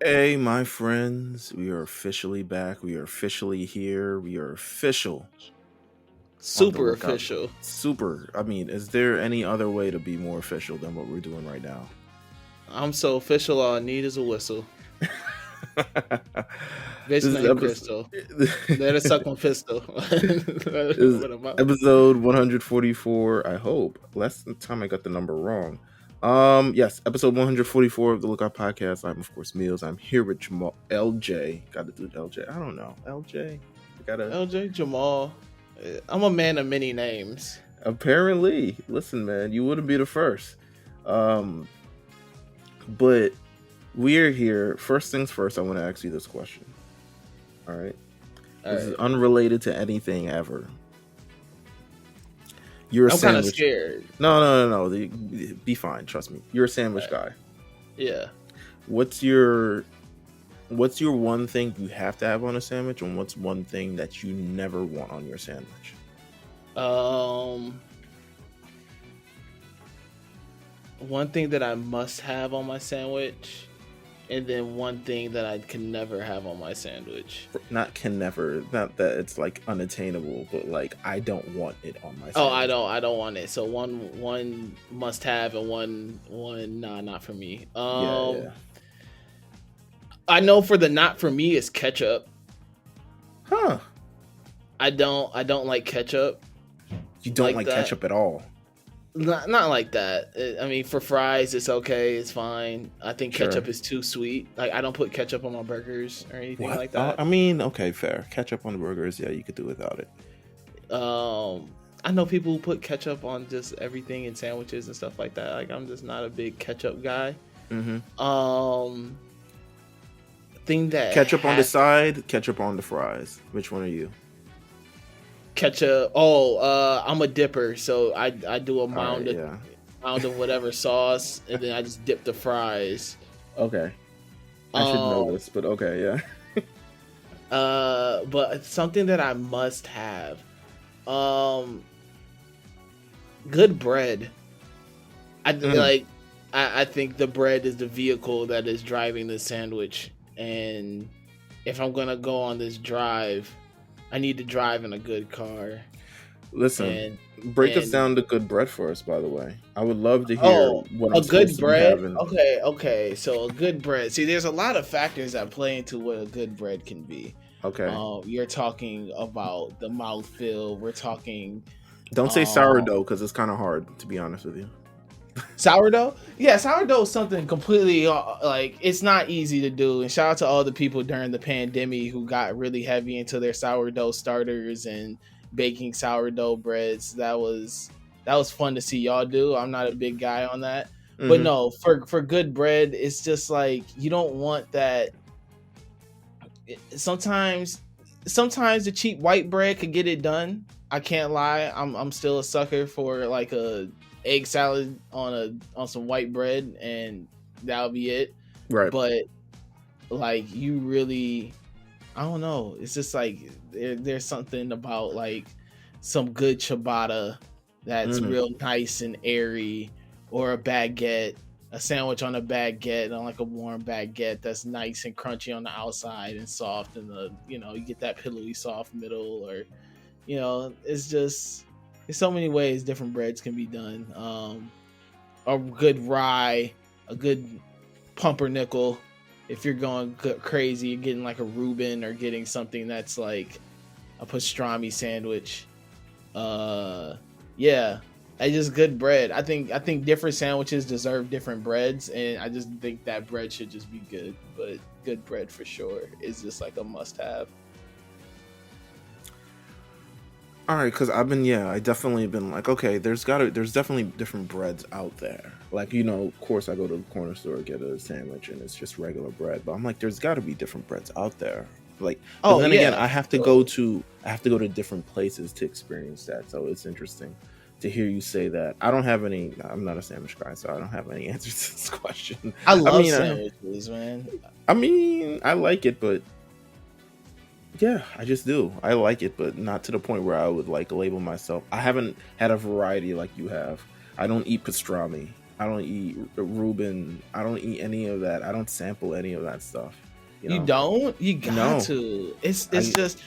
Hey, my friends, we are officially back. We are officially here. We are official on the Super lookout. official. Super. I mean, is there any other way to be more official than what we're doing right now? I'm so official. All I need is a whistle. This Bitch is named episode. Crystal. Let her suck my pistol. This is What am I? episode 144. I hope. Last time I got the number wrong. Yes, episode 144 of the Lookout Podcast. I'm of course Meelz. I'm here with Jamal LJ. Got to do LJ. I don't know. LJ. LJ Jamal. I'm a man of many names. Apparently. Listen, man, you wouldn't be the first. But we're here. First things first, I want to ask you this question. All right. This is unrelated to anything ever. You're a I'm kind of sandwich. scared. No. Be fine. Trust me. You're a sandwich guy. Yeah. What's your one thing you have to have on a sandwich, and what's one thing that you never want on your sandwich? One thing that I must have on my sandwich, and then one thing that I can never have on my sandwich. Not can never. Not that it's like unattainable, but like I don't want it on my sandwich. Oh, I don't want it. So one must have and one nah, not for me. Yeah. I know for the not for me is ketchup. Huh. I don't like ketchup. You don't like ketchup at all? Not like that. I mean, for fries, it's okay. It's fine. I think ketchup is too sweet. Like, I don't put ketchup on my burgers or anything like that. I mean, okay, fair. Ketchup on the burgers, yeah, you could do without it. I know people who put ketchup on just everything in sandwiches and stuff like that. Like, I'm just not a big ketchup guy. Mm-hmm. Thing that ketchup on the side, ketchup on the fries. Which one are you? Ketchup. I'm a dipper, so I do a mound of whatever sauce, and then I just dip the fries. Okay, I should know this, but okay, yeah. But something that I must have, good bread. I think the bread is the vehicle that is driving the sandwich, and if I'm gonna go on this drive, I need to drive in a good car. Listen, break us down to good bread for us, by the way. I would love to hear what I'm a good bread. Having. Okay. So a good bread. See, there's a lot of factors that play into what a good bread can be. Okay. You're talking about the mouthfeel. We're talking. Don't say sourdough because it's kind of hard, to be honest with you. Sourdough? Yeah, sourdough is something completely it's not easy to do. And shout out to all the people during the pandemic who got really heavy into their sourdough starters and baking sourdough breads. That was fun to see y'all do. I'm not a big guy on that. Mm-hmm. But no, for good bread, it's just like you don't want that. Sometimes the cheap white bread could get it done. I can't lie. I'm still a sucker for like a egg salad on some white bread, and that'll be it. Right. But like you really, I don't know. It's just like there's something about like some good ciabatta that's real nice and airy, or a baguette, a sandwich on a baguette, on like a warm baguette that's nice and crunchy on the outside and soft, and you get that pillowy soft middle, or it's just. There's so many ways different breads can be done. A good rye, a good pumpernickel. If you're going crazy, you're getting like a Reuben or getting something that's like a pastrami sandwich. Yeah, I just good bread. I think different sandwiches deserve different breads, and I just think that bread should just be good. But good bread for sure is just like a must-have. All right, because I definitely been like, okay, there's definitely different breads out there. Like, of course I go to the corner store, get a sandwich, and it's just regular bread. But I'm like, there's got to be different breads out there. Like, but then again, I have to go to different places to experience that. So it's interesting to hear you say that. I'm not a sandwich guy, so I don't have any answers to this question. I love sandwiches, man. I mean, I like it, but. Yeah, I just do. I like it, but not to the point where I would like label myself. I haven't had a variety like you have. I don't eat pastrami. I don't eat Reuben. I don't eat any of that. I don't sample any of that stuff. You You know? don't? You got No. to. It's I just,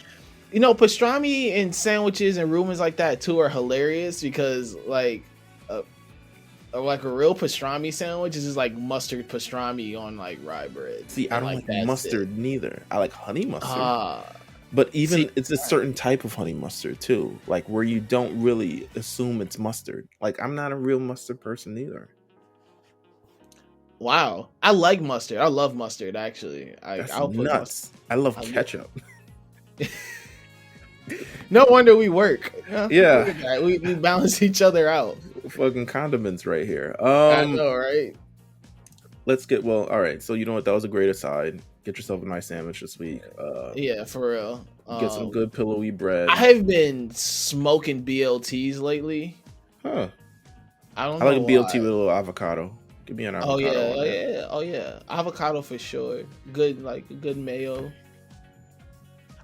you know, pastrami and sandwiches and rumors like that too are hilarious because like a real pastrami sandwich is just like mustard pastrami on like rye bread, see. I and don't like like that's it. mustard neither. I like honey mustard, Ah, but see, even it's a certain type of honey mustard too. Like where you don't really assume it's mustard. Like I'm not a real mustard person either. wow, I like mustard. I love mustard actually. That's I'll put mustard. nuts. I love I lo- ketchup. no wonder we work. Look Yeah, at that. We balance each other out. fucking condiments right here. I know, right? Let's get well. All right, so you know what? That was a great aside. Get yourself a nice sandwich this week. Yeah, for real. Get some good pillowy bread. I have been smoking BLTs lately. Huh? I don't I know like a BLT why. with a little avocado. Give me an avocado. Oh yeah, on oh there. yeah, oh yeah. Avocado for sure. Good, like good mayo.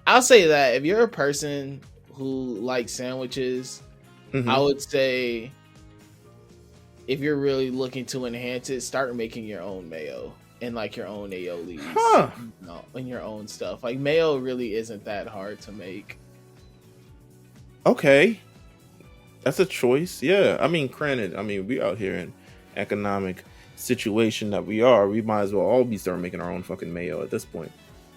I'll say that if you're a person who likes sandwiches, Mhm. I would say if you're really looking to enhance it, start making your own mayo and like your own aiolis, Huh. you know, and your own stuff. Like mayo really isn't that hard to make. Okay, that's a choice. Yeah, I mean, granted, I mean, we out here in economic situation that we are. We might as well all be starting making our own fucking mayo at this point.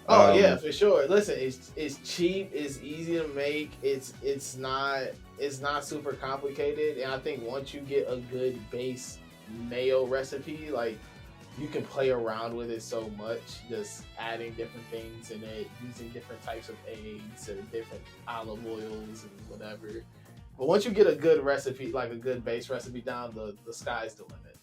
Oh yeah, for sure. Listen, it's cheap, it's easy to make, it's not super complicated, and I think once you get a good base mayo recipe, like you can play around with it so much, just adding different things in it, using different types of eggs and different olive oils and whatever. But once you get a good recipe, like a good base recipe down, the sky's the limit.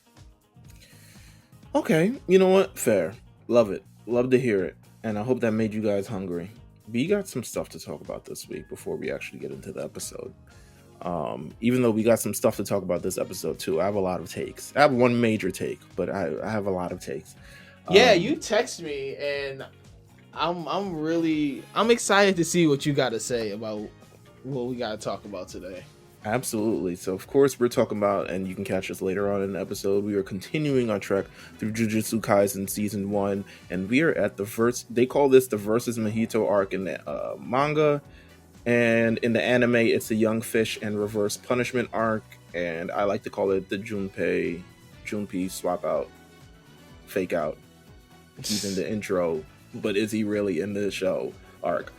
Okay, you know what? Fair. Love it. Love to hear it. And I hope that made you guys hungry. We got some stuff to talk about this week before we actually get into the episode. Even though we got some stuff to talk about this episode too, I have a lot of takes. I have one major take, but I have a lot of takes. Yeah, you text me, and I'm excited to see what you got to say about what we got to talk about today. Absolutely. So, of course, we're talking about, and you can catch us later on in the episode, we are continuing our trek through Jujutsu Kaisen Season 1, and we are at they call this the Versus Mahito arc in the manga, and in the anime, it's the Young Fish and Reverse Punishment arc, and I like to call it the Junpei swap out, fake out. He's in the intro, but is he really in the show arc?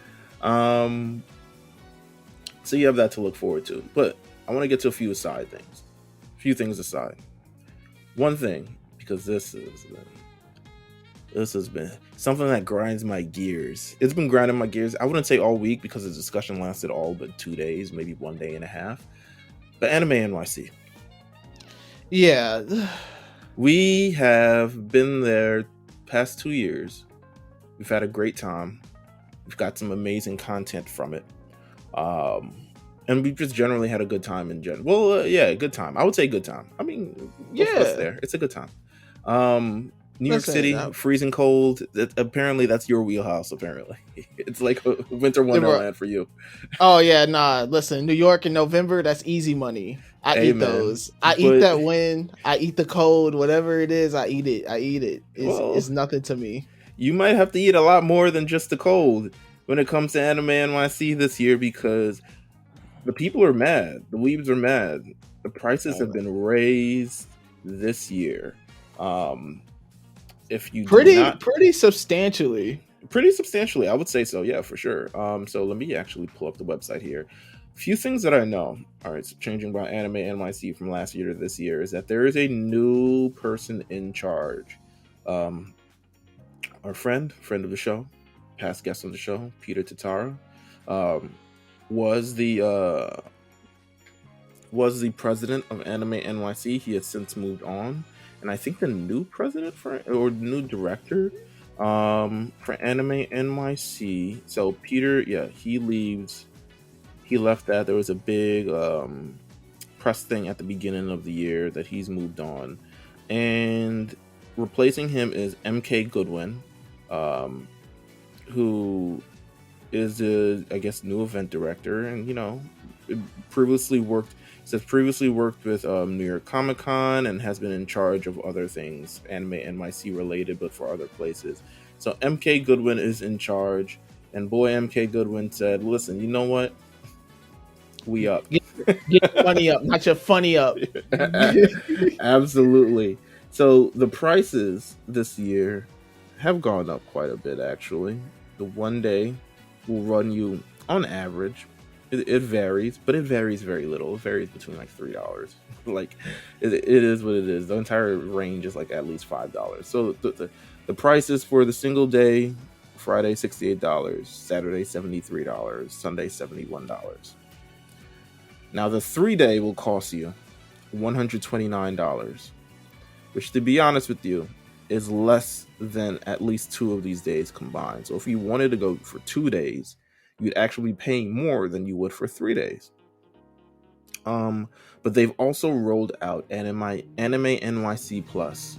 So you have that to look forward to. But I want to get to a few things aside. One thing, because this has been something that grinds my gears. It's been grinding my gears. I wouldn't say all week because the discussion lasted all but 2 days, maybe 1 day and a half. But Anime NYC. Yeah. We have been there past 2 years. We've had a great time. We've got some amazing content from it. And we've just generally had a good time in general. Well, yeah, good time. I would say good time. I mean, yeah, there. It's a good time. New York City, freezing cold. Apparently, that's your wheelhouse. Apparently, it's like a winter wonderland for you. Oh yeah, nah. Listen, New York in November, that's easy money. I eat those. I eat that wind. I eat the cold. Whatever it is, I eat it. It's nothing to me. You might have to eat a lot more than just the cold when it comes to Anime NYC this year because the people are mad. The weebs are mad. The prices have been raised this year. If you pretty substantially, I would say so. Yeah, for sure. So let me actually pull up the website here. A few things that I know. All right, so changing about Anime NYC from last year to this year is that there is a new person in charge. Our friend of the show, past guest on the show, Peter Tatara, was the president of Anime NYC. He has since moved on, and I think the new president or new director for Anime NYC. So Peter, he leaves. He left that. There was a big press thing at the beginning of the year that he's moved on, and replacing him is MK Goodwin, who is I guess new event director, and previously worked. Says previously worked with New York Comic Con and has been in charge of other things, Anime NYC related, but for other places. So MK Goodwin is in charge, and boy, MK Goodwin said, "Listen, you know what? We up. Get your money up, not your funny up." Absolutely. So the prices this year have gone up quite a bit, actually. The one day will run you, on average, it varies, but it varies very little. It varies between like $3. Like, it is what it is. The entire range is like at least $5. So the prices for the single day, Friday $68, Saturday $73, Sunday $71. Now the 3-day will cost you $129, which, to be honest with you, is less than at least 2 of these days combined. So if you wanted to go for 2 days, you'd actually be paying more than you would for 3 days. But they've also rolled out Anime NYC Plus,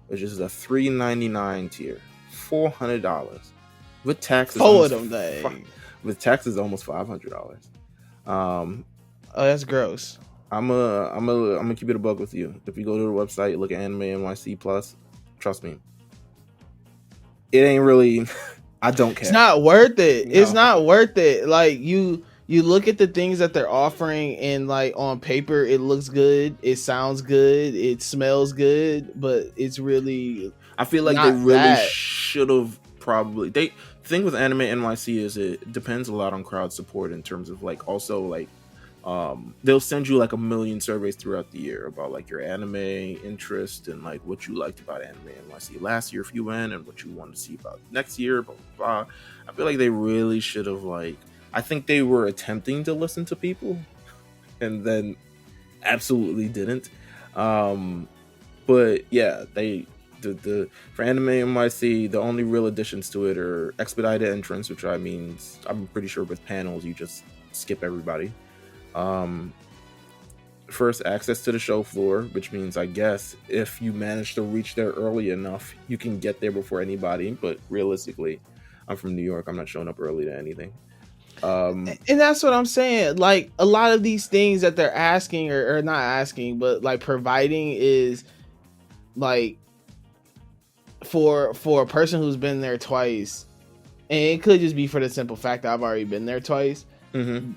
which is a $3.99 tier, $400 with taxes. Four of them days. With taxes, almost $500. Oh, that's gross. I'm gonna keep it a buck with you. If you go to the website, look at Anime NYC Plus, trust me, it ain't really. I don't care. It's not worth it. No. It's not worth it. Like you look at the things that they're offering, and like on paper, it looks good, it sounds good, it smells good, but it's really. I feel like they really should have probably. The thing with Anime NYC is it depends a lot on crowd support in terms of like also like. They'll send you like a million surveys throughout the year about like your anime interest and like what you liked about Anime NYC last year if you went, and what you want to see about next year, blah, blah, blah. I feel like they really should have like, I think they were attempting to listen to people and then absolutely didn't. But yeah, for Anime NYC, the only real additions to it are expedited entrance, which I mean, I'm pretty sure with panels you just skip everybody. First access to the show floor, which means I guess if you manage to reach there early enough, you can get there before anybody. But realistically, I'm from New York. I'm not showing up early to anything. And that's what I'm saying. Like a lot of these things that they're asking or not asking, but like providing is like for a person who's been there twice, and it could just be for the simple fact that I've already been there twice. Mm-hmm.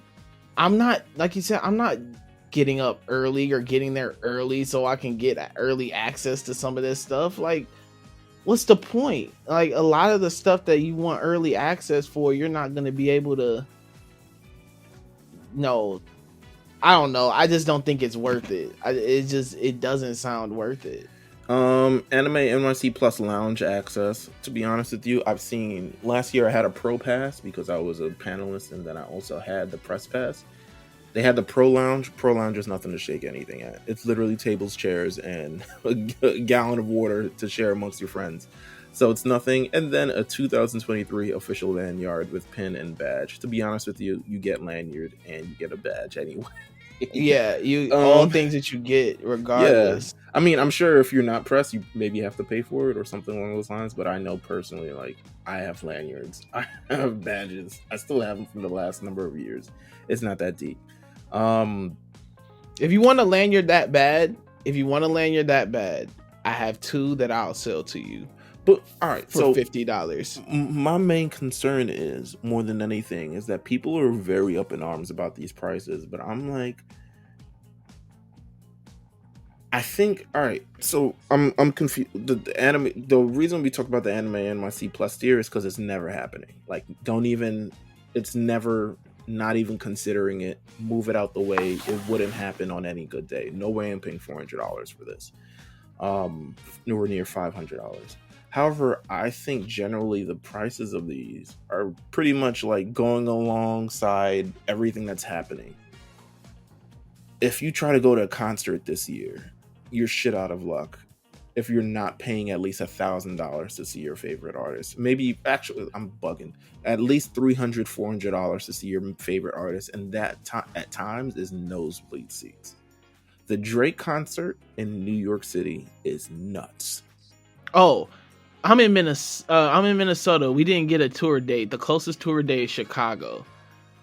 I'm not, like you said, I'm not getting up early or getting there early so I can get early access to some of this stuff. Like, what's the point? Like, a lot of the stuff that you want early access for, you're not going to be able to. No, I don't know. I just don't think it's worth it. It doesn't sound worth it. Anime NYC Plus Lounge access. To be honest with you, I've seen last year I had a Pro Pass because I was a panelist, and then I also had the Press Pass. They had the Pro Lounge. Pro Lounge is nothing to shake anything at. It's literally tables, chairs, and a gallon of water to share amongst your friends. So it's nothing. And then a 2023 official lanyard with pin and badge. To be honest with you, you get lanyard and you get a badge anyway. Yeah, all things that you get regardless. Yeah. I mean, I'm sure if you're not pressed, you maybe have to pay for it or something along those lines. But I know personally, like, I have lanyards, I have badges. I still have them from the last number of years. It's not that deep. If you want a lanyard that bad, I have 2 that I'll sell to you. But all right, for $50. My main concern is, more than anything, is that people are very up in arms about these prices. But I'm like, I think, all right, so I'm confused. The reason we talk about the Anime NYC Plus tier is because it's never happening. Like, it's never, not even considering it. Move it out the way. It wouldn't happen on any good day. No way I'm paying $400 for this. Nowhere near $500. However, I think generally the prices of these are pretty much like going alongside everything that's happening. If you try to go to a concert this year, you're shit out of luck if you're not paying at least $1,000 to see your favorite artist. Maybe, actually, I'm bugging. At least $300, $400 to see your favorite artist, and that at times is nosebleed seats. The Drake concert in New York City is nuts. Oh, I'm in Minnesota. We didn't get a tour date. The closest tour date is Chicago,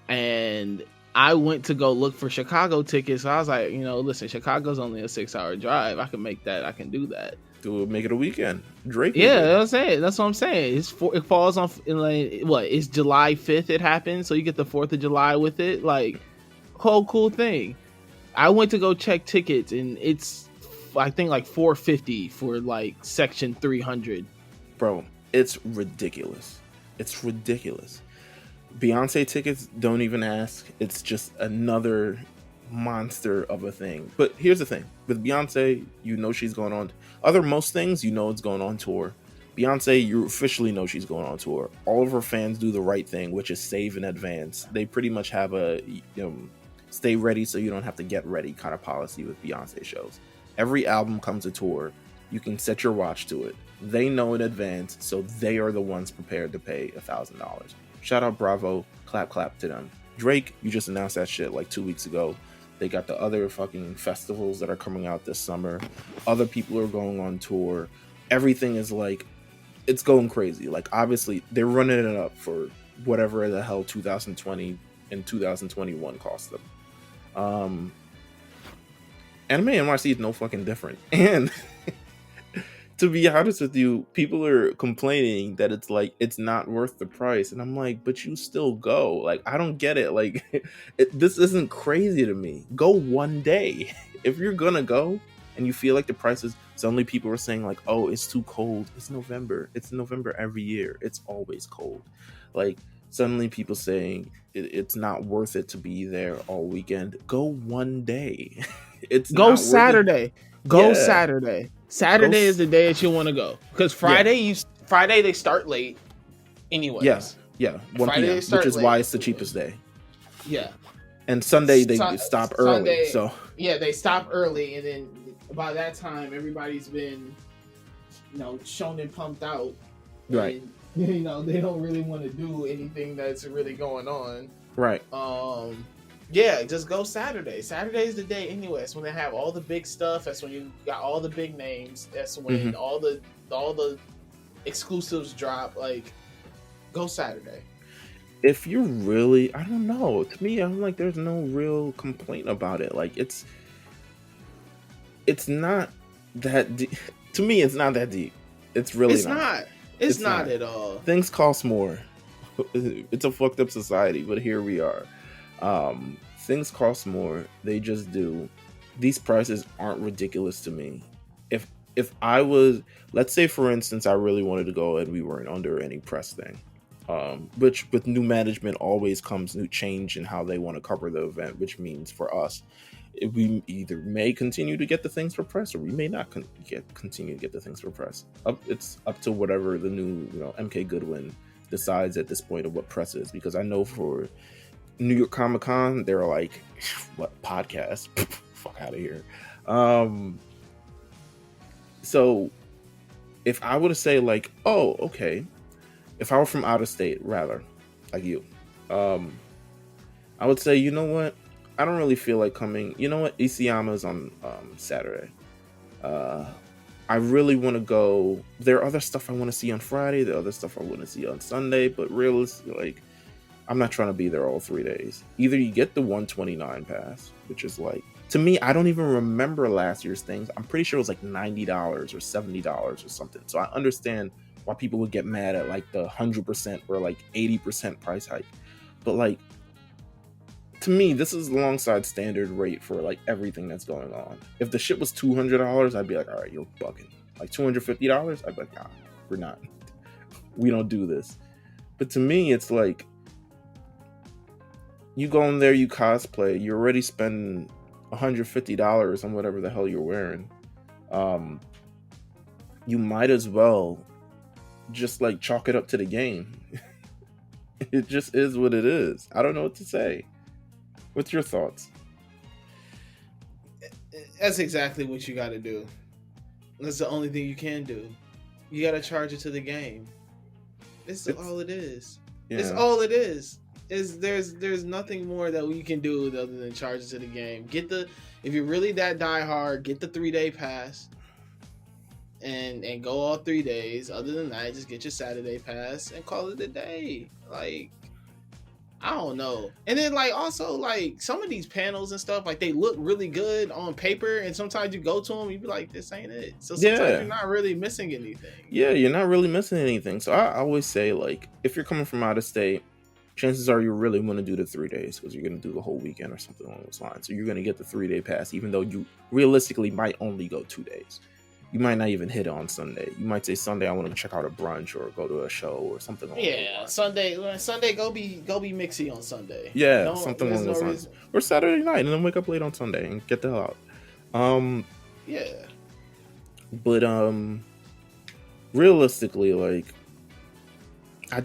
and I went to go look for Chicago tickets. So I was like, listen, Chicago's only a 6-hour drive. I can make that. I can do that. Make it a weekend. Drake. Yeah, that's what I'm saying. It falls on it's July 5th. It happens, so you get the 4th of July with it. Like, whole cool thing. I went to go check tickets, and it's I think like $450 for like section 300. Bro, it's ridiculous. It's ridiculous. Beyonce tickets, don't even ask. It's just another monster of a thing. But here's the thing. With Beyonce, she's going on. Most things, it's going on tour. Beyonce, you officially know she's going on tour. All of her fans do the right thing, which is save in advance. They pretty much have a stay ready so you don't have to get ready kind of policy with Beyonce shows. Every album comes to tour. You can set your watch to it. They know in advance, so they are the ones prepared to pay $1,000. Shout out, bravo, clap to them. Drake, you just announced that shit like 2 weeks ago. They got the other fucking festivals that are coming out this summer. Other people are going on tour. Everything is like, it's going crazy. Like, obviously, they're running it up for whatever the hell 2020 and 2021 cost them. Anime NYC is no fucking different. And to be honest with you, people are complaining that it's like, it's not worth the price. And I'm like, but you still go. Like, I don't get it. Like, this isn't crazy to me. Go one day. If you're gonna go and you feel like the price is, suddenly people are saying like, oh, it's too cold. It's November. It's November every year. It's always cold. Like, suddenly people saying it's not worth it to be there all weekend. Go one day. Go Saturday. Go Saturday. Saturday is the day that you want to go, because Friday they start late anyways. Yeah, 1 p.m., which is why it's the cheapest day. Yeah. And Sunday they stop early. So yeah, they stop early, and then by that time everybody's been shown and pumped out. Right. And, they don't really want to do anything that's really going on. Right. Yeah, just go Saturday. Saturday is the day anyway. That's when they have all the big stuff. That's when you got all the big names. That's when all the exclusives drop. Like, go Saturday. If you're really, I don't know. To me, I'm like, there's no real complaint about it. Like, it's not that deep. To me, it's not that deep. It's really not. It's not at all. Things cost more. It's a fucked up society, but here we are. Things cost more. They just do. These prices aren't ridiculous to me. If I was, let's say for instance, I really wanted to go and we weren't under any press thing, which with new management always comes new change in how they want to cover the event, which means for us, we either may continue to get the things for press or we may not continue to get the things for press. It's up to whatever the new MK Goodwin decides at this point of what press is, because I know for New York Comic Con, they're like, what, podcast? Fuck out of here. So if I were to say like, oh, okay, if I were from out of state, rather, like you, I would say, you know what? I don't really feel like coming. You know what? Isayama's on Saturday. I really want to go. There are other stuff I want to see on Friday. There are other stuff I want to see on Sunday. But realistically, like, I'm not trying to be there all 3 days. Either you get the 129 pass, which is like, to me, I don't even remember last year's things. I'm pretty sure it was like $90 or $70 or something. So I understand why people would get mad at like the 100% or like 80% price hike. But like, to me, this is alongside standard rate for like everything that's going on. If the shit was $200, I'd be like, all right, you're bugging. Like $250, I'd be like, nah, we're not. We don't do this. But to me, it's like, you go in there, you cosplay, you're already spending $150 on whatever the hell you're wearing. You might as well just like chalk it up to the game. It just is what it is. I don't know what to say. What's your thoughts? That's exactly what you got to do. That's the only thing you can do. You got to charge it to the game. It's all it is. Yeah. It's all it is. There's nothing more that we can do other than charge it to the game. If you're really that diehard, get the 3-day pass and go all 3 days. Other than that, just get your Saturday pass and call it a day. Like, I don't know. And then like also like some of these panels and stuff, like they look really good on paper, and sometimes you go to them, you be like, this ain't it. So sometimes you're not really missing anything. Yeah, you're not really missing anything. So I always say, like, if you're coming from out of state, chances are you're really going to do the 3 days because you're going to do the whole weekend or something along those lines. So you're going to get the 3-day pass, even though you realistically might only go 2 days. You might not even hit it on Sunday. You might say Sunday I want to check out a brunch or go to a show or something. Yeah, Sunday go be mixy on Sunday. Yeah, something along those lines. Or Saturday night and then wake up late on Sunday and get the hell out. Yeah. But realistically, like, I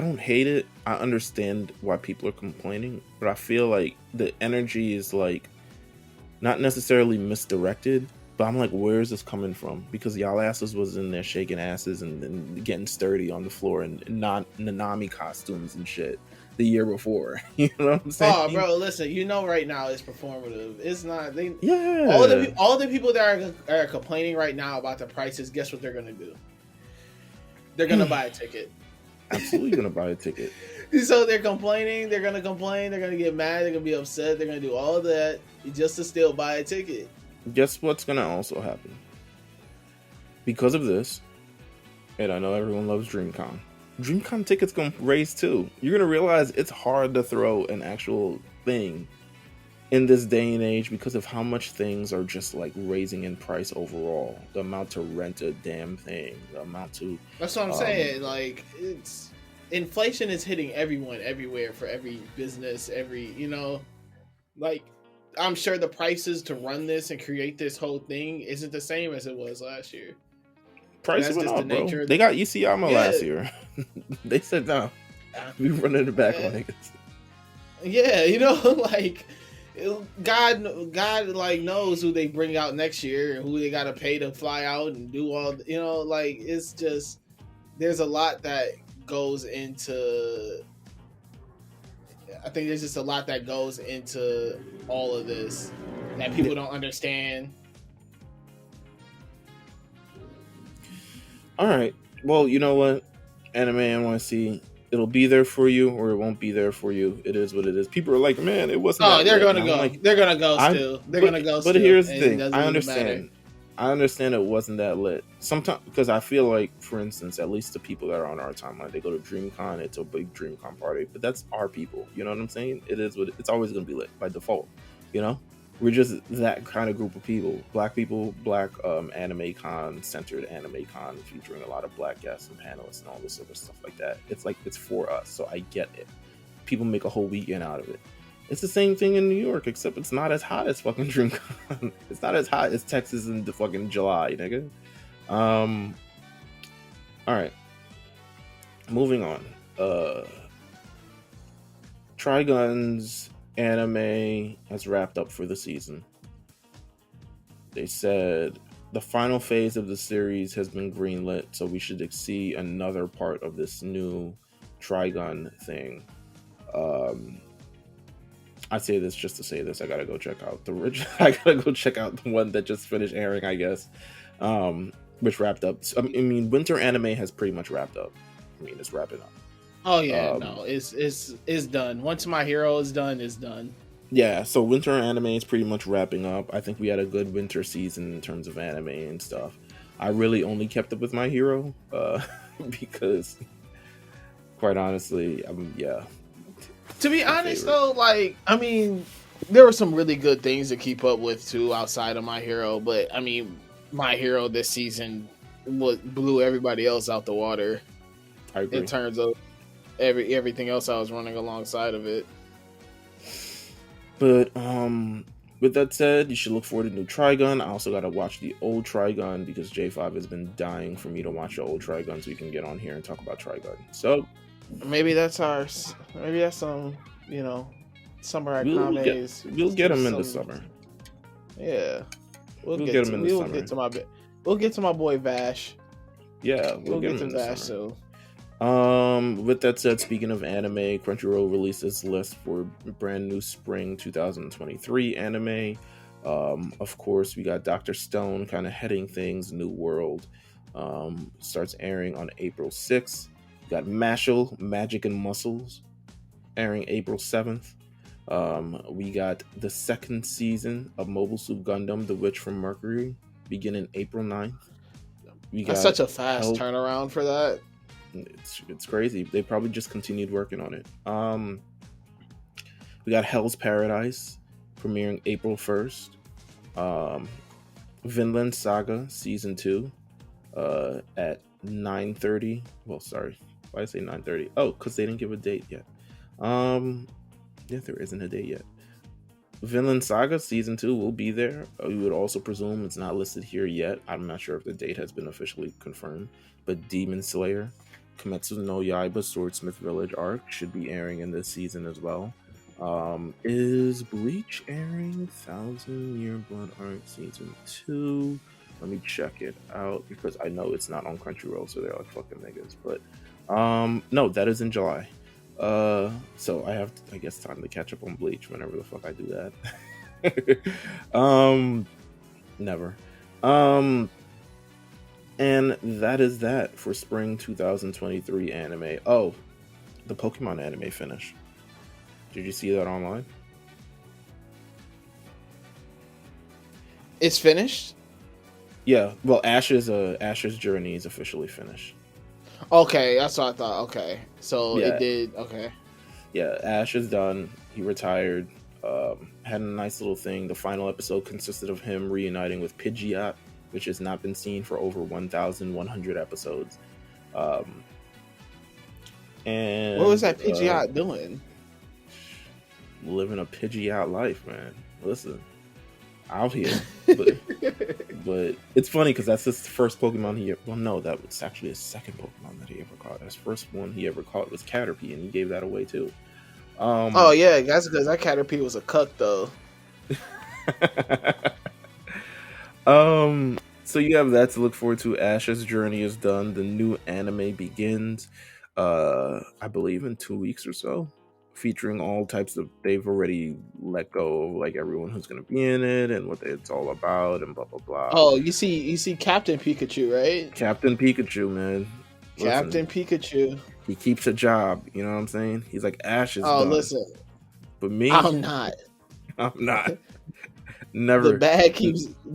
don't hate it. I understand why people are complaining, but I feel like the energy is like not necessarily misdirected. But I'm like, where is this coming from? Because y'all asses was in there shaking asses and getting sturdy on the floor in Nanami costumes and shit the year before. You know what I'm saying? Oh, bro, listen. You know, right now it's performative. It's not. Yeah. All the people that are complaining right now about the prices. Guess what they're gonna do? They're gonna buy a ticket. Absolutely gonna buy a ticket. So they're complaining. They're gonna complain. They're gonna get mad. They're gonna be upset. They're gonna do all that just to still buy a ticket. Guess what's gonna also happen? Because of this, and I know everyone loves DreamCon. DreamCon tickets gonna raise too. You're gonna realize it's hard to throw an actual thing in this day and age because of how much things are just like raising in price overall. The amount to rent a damn thing, the amount to. That's what I'm saying. Like, it's inflation is hitting everyone everywhere for every business, like. I'm sure the prices to run this and create this whole thing isn't the same as it was last year. Prices went up, bro. They got Isayama last year. They said, no, we running it back on niggas. Yeah, like, God, like, knows who they bring out next year and who they got to pay to fly out and do all, like, it's just, there's a lot that goes into... I think there's just a lot that goes into all of this that people don't understand. All right. Well, you know what? Anime NYC, it'll be there for you or it won't be there for you. It is what it is. People are like, man, it wasn't. Oh, they're going to go. Like, they're going to go still. They're going to go still. But here's the thing. I understand. I understand it wasn't that lit. Sometimes, because I feel like, for instance, at least the people that are on our timeline, they go to DreamCon, it's a big DreamCon party, but that's our people. You know what I'm saying? It is what it's always going to be lit by default. You know, we're just that kind of group of people. Black people, black anime con, centered anime con, featuring a lot of black guests and panelists and all this other stuff like that. It's like it's for us, so I get it. People make a whole weekend out of it. It's the same thing in New York, except it's not as hot as fucking DreamCon. It's not as hot as Texas in the fucking July, nigga. All right. Moving on. Trigun's anime has wrapped up for the season. They said the final phase of the series has been greenlit, so we should see another part of this new Trigun thing. I say this just to say this. I gotta go check out the one that just finished airing, I guess, which wrapped up. I mean, winter anime has pretty much wrapped up. I mean, it's wrapping up. Oh yeah, no, it's done. Once My Hero is done, it's done. Yeah, so winter anime is pretty much wrapping up. I think we had a good winter season in terms of anime and stuff. I really only kept up with My Hero because, quite honestly, yeah. To be honest, though, like, I mean, there were some really good things to keep up with, too, outside of My Hero. But, I mean, My Hero this season blew everybody else out the water. I agree. In terms of everything else I was running alongside of it. But, with that said, you should look forward to new Trigun. I also got to watch the old Trigun because J5 has been dying for me to watch the old Trigun so we can get on here and talk about Trigun. So... maybe that's some, summer Akames. We'll get them in the summer. Yeah. We'll get them in the summer. We'll get to my boy Vash. Yeah, we'll get to Vash soon. With that said, speaking of anime, Crunchyroll released its list for brand new spring 2023 anime. Of course, we got Dr. Stone kind of heading things, New World. Starts airing on April 6th. We got Mashal, Magic and Muscles, airing April 7th. We got the second season of Mobile Suit Gundam: The Witch from Mercury, beginning April 9th. That's such a fast turnaround for that. It's crazy. They probably just continued working on it. We got Hell's Paradise premiering April 1st. Vinland Saga season 2 at 9:30. Well, sorry, why did I say 9:30? Oh, because they didn't give a date yet. Yeah, there isn't a date yet. Vinland Saga season 2 will be there. We would also presume it's not listed here yet. I'm not sure if the date has been officially confirmed, but Demon Slayer Kimetsu no Yaiba Swordsmith Village arc should be airing in this season as well. Is Bleach airing Thousand Year Blood arc season 2? Let me check it out because I know it's not on Crunchyroll, so they're like fucking niggas. But no, that is in July. So I have, I guess, time to catch up on Bleach whenever the fuck I do that. Never. And that is that for spring 2023 anime. Oh, the Pokemon anime finished. Did you see that online? It's finished? Yeah. Well, Ash's journey is officially finished. Okay, that's what I thought. Okay. So Yeah. it did. Okay. Yeah, Ash is done. He retired. Had a nice little thing. The final episode consisted of him reuniting with Pidgeot, which has not been seen for over 1,100 episodes. And what was that Pidgeot doing? Living a Pidgeot life, man. Listen, out here. But it's funny because that's his first Pokemon he... Well, no, that was actually his second Pokemon that he ever caught. His first one he ever caught was Caterpie, and he gave that away too. Oh yeah, that's because that Caterpie was a cuck though. So you have that to look forward to. Ash's journey is done. The new anime begins, I believe in 2 weeks or so, featuring all types of... They've already let go of like everyone who's going to be in it and what it's all about and blah blah blah. Oh, you see Captain Pikachu, right? Captain Pikachu, man. Captain Pikachu. He keeps a job. You know what I'm saying? He's like, Ash is done. Listen. But me, I'm not. Never. The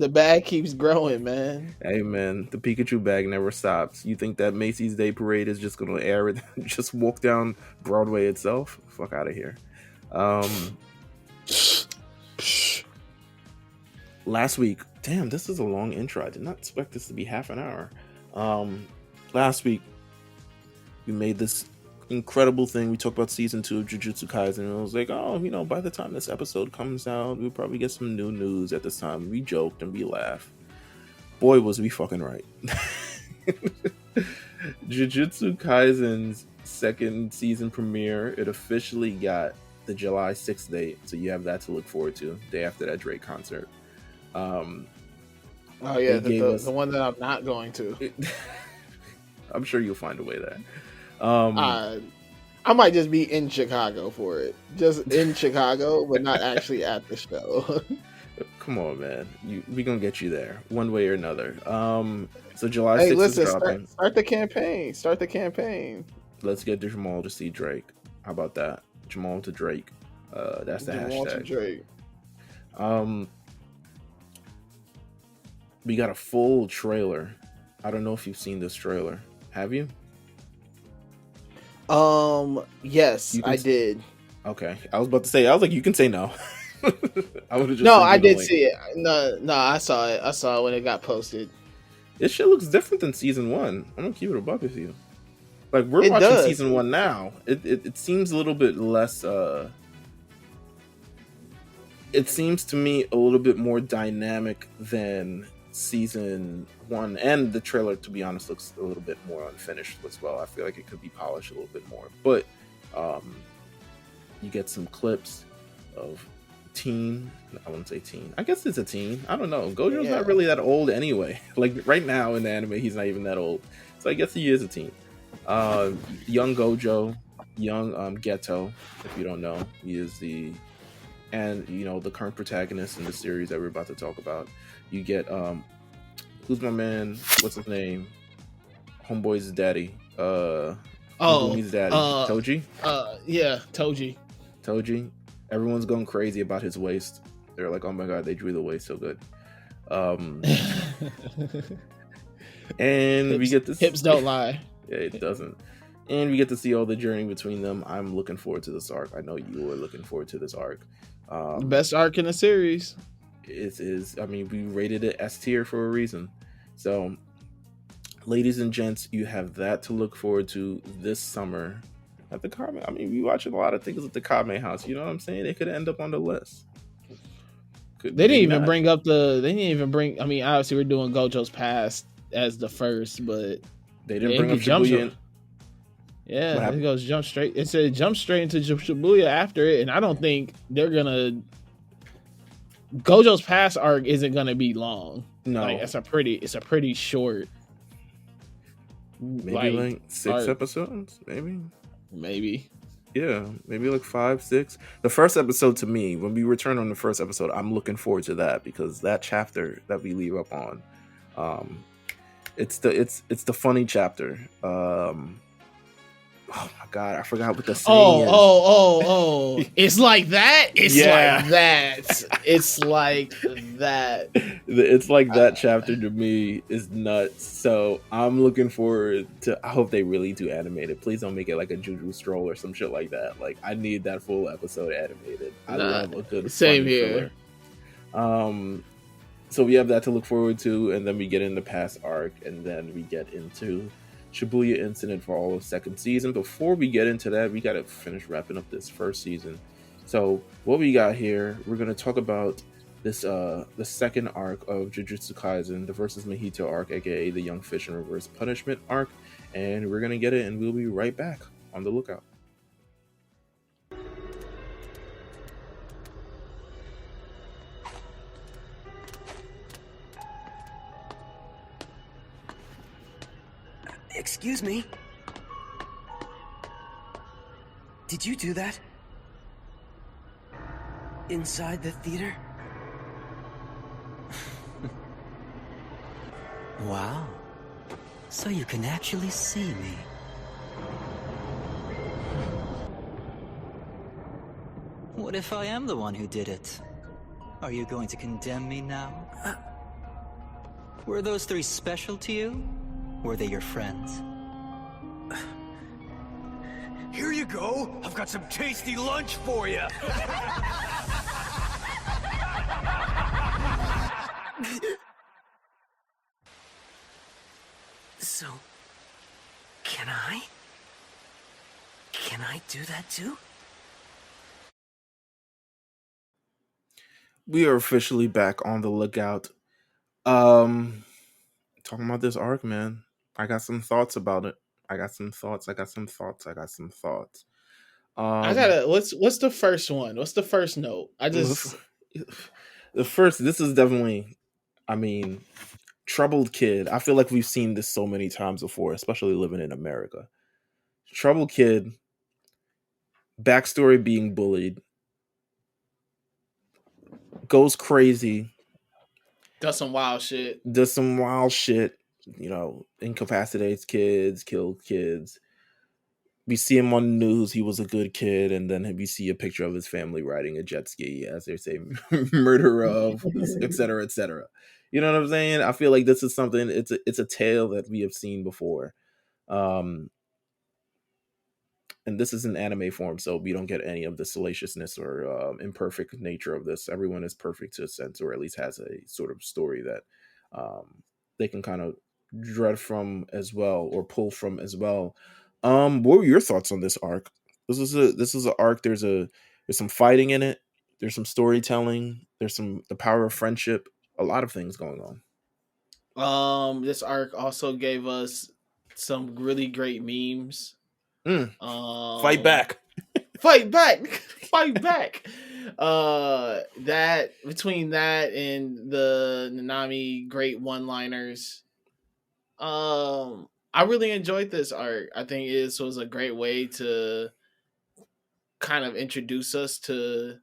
bag keeps growing, man. Hey man, the Pikachu bag never stops. You think that Macy's Day Parade is just gonna air it, just walk down Broadway itself? Fuck out of here. Last week, damn, this is a long intro. I did not expect this to be half an hour. Last week, we made this incredible thing. We talked about season 2 of Jujutsu Kaisen, and I was like, oh, by the time this episode comes out, we'll probably get some new news at this time. We joked and we laughed. Boy, was we fucking right. Jujutsu Kaisen's second season premiere, it officially got the July 6th date, so you have that to look forward to, day after that Drake concert. Oh yeah, the one that I'm not going to. I'm sure you'll find a way there. I might just be in Chicago for it. Just in Chicago, but not actually at the show. Come on, man. We gonna get you there one way or another. So July 6th is dropping. Start the campaign. Start the campaign. Let's get Jamal to see Drake. How about that? Jamal to Drake. That's the Jamal hashtag. To Drake. We got a full trailer. I don't know if you've seen this trailer. Have you? Yes, I did. Okay. I was about to say, I was like, you can say no. I did see it. No, I saw it. I saw it when it got posted. This shit looks different than season 1. I'm gonna keep it a buck with you. Like, we're watching season 1 now. It seems a little bit less it seems to me a little bit more dynamic than season 1, and the trailer, to be honest, looks a little bit more unfinished as well. I feel like it could be polished a little bit more, but you get some clips of teen. I wouldn't say teen. I guess it's a teen. I don't know. Gojo's not really that old anyway. Like right now in the anime, he's not even that old. So I guess he is a teen. Young Gojo, young Geto. If you don't know, he is the current protagonist in the series that we're about to talk about. You get who's my man? What's his name? Homeboy's daddy. Oh, Megumi's daddy, Toji. yeah, Toji. Toji. Everyone's going crazy about his waist. They're like, oh my god, they drew the waist so good. And we get this. Hips don't lie. Yeah, it doesn't. And we get to see all the journey between them. I'm looking forward to this arc. I know you are looking forward to this arc. The best arc in the series. It is. I mean, we rated it S tier for a reason. So, ladies and gents, you have that to look forward to this summer at the Kame. I mean, we watching a lot of things at the Kame house. You know what I'm saying? They could end up on the list. They didn't even bring up the. They didn't even bring. I mean, obviously we're doing Gojo's past as the first, but they didn't bring up Shibuya. Yeah, it goes jump straight. It said jump straight into Shibuya after it, and I don't think they're gonna. Gojo's past arc isn't gonna be long. No, like, it's a pretty short. Maybe like 6 episodes, maybe. Yeah, maybe like 5, 6. The first episode, to me, when we return on the first episode, I'm looking forward to that because that chapter that we leave up on, it's the funny chapter. Oh my god, I forgot what the saying is. Oh. It's like that? It's like that. It's like that. It's like that chapter to me is nuts. So I'm looking forward to, I hope they really do animate it. Please don't make it like a Juju Stroll or some shit like that. Like, I need that full episode animated. I love a good same here. Filler. So we have that to look forward to, and then we get in the past arc, and then we get into Shibuya Incident for all of second season. Before we get into that, we got to finish wrapping up this first season. So what we got here, we're going to talk about this the second arc of Jujutsu Kaisen, the versus Mahito arc, aka the Young Fish and Reverse Punishment arc, and we're going to get it, and we'll be right back. On the lookout. Excuse me? Did you do that? Inside the theater? Wow. So you can actually see me. What if I am the one who did it? Are you going to condemn me now? Were those 3 special to you? Were they your friends? Here you go! I've got some tasty lunch for you! So, can I? Can I do that too? We are officially back on the lookout. Talking about this arc, man. I got some thoughts about it. I got some thoughts. What's the first one? What's the first note? The first, this is definitely, I mean, troubled kid. I feel like we've seen this so many times before, especially living in America. Troubled kid, backstory being bullied, goes crazy, does some wild shit, incapacitates kids, kills kids. We see him on the news, he was a good kid, and then we see a picture of his family riding a jet ski, as they say, murderer of, etc., etc. You know what I'm saying? I feel like this is something, it's a tale that we have seen before. And this is in anime form, so we don't get any of the salaciousness or imperfect nature of this. Everyone is perfect to a sense, or at least has a sort of story that they can kind of dread from as well, or pull from as well. What were your thoughts on this arc? This is an arc. There's some fighting in it. There's some storytelling. There's the power of friendship. A lot of things going on. This arc also gave us some really great memes. Fight back. Fight back. That between that and the Nanami great one-liners, I really enjoyed this arc. I think this was a great way to kind of introduce us to,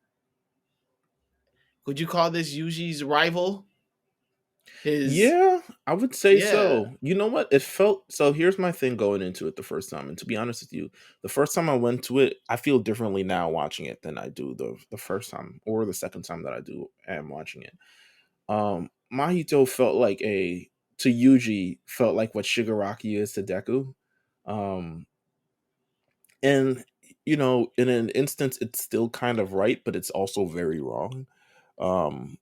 would you call this Yuji's rival? Yeah. I would say Yeah. so. You know what? It felt so. Here's my thing going into it the first time, and to be honest with you, the first time I went to it, I feel differently now watching it than I do the first time or the second time that I do am watching it. Mahito felt like a to Yuji felt like what Shigaraki is to Deku. Um, and in an instance, it's still kind of right, but it's also very wrong. Um,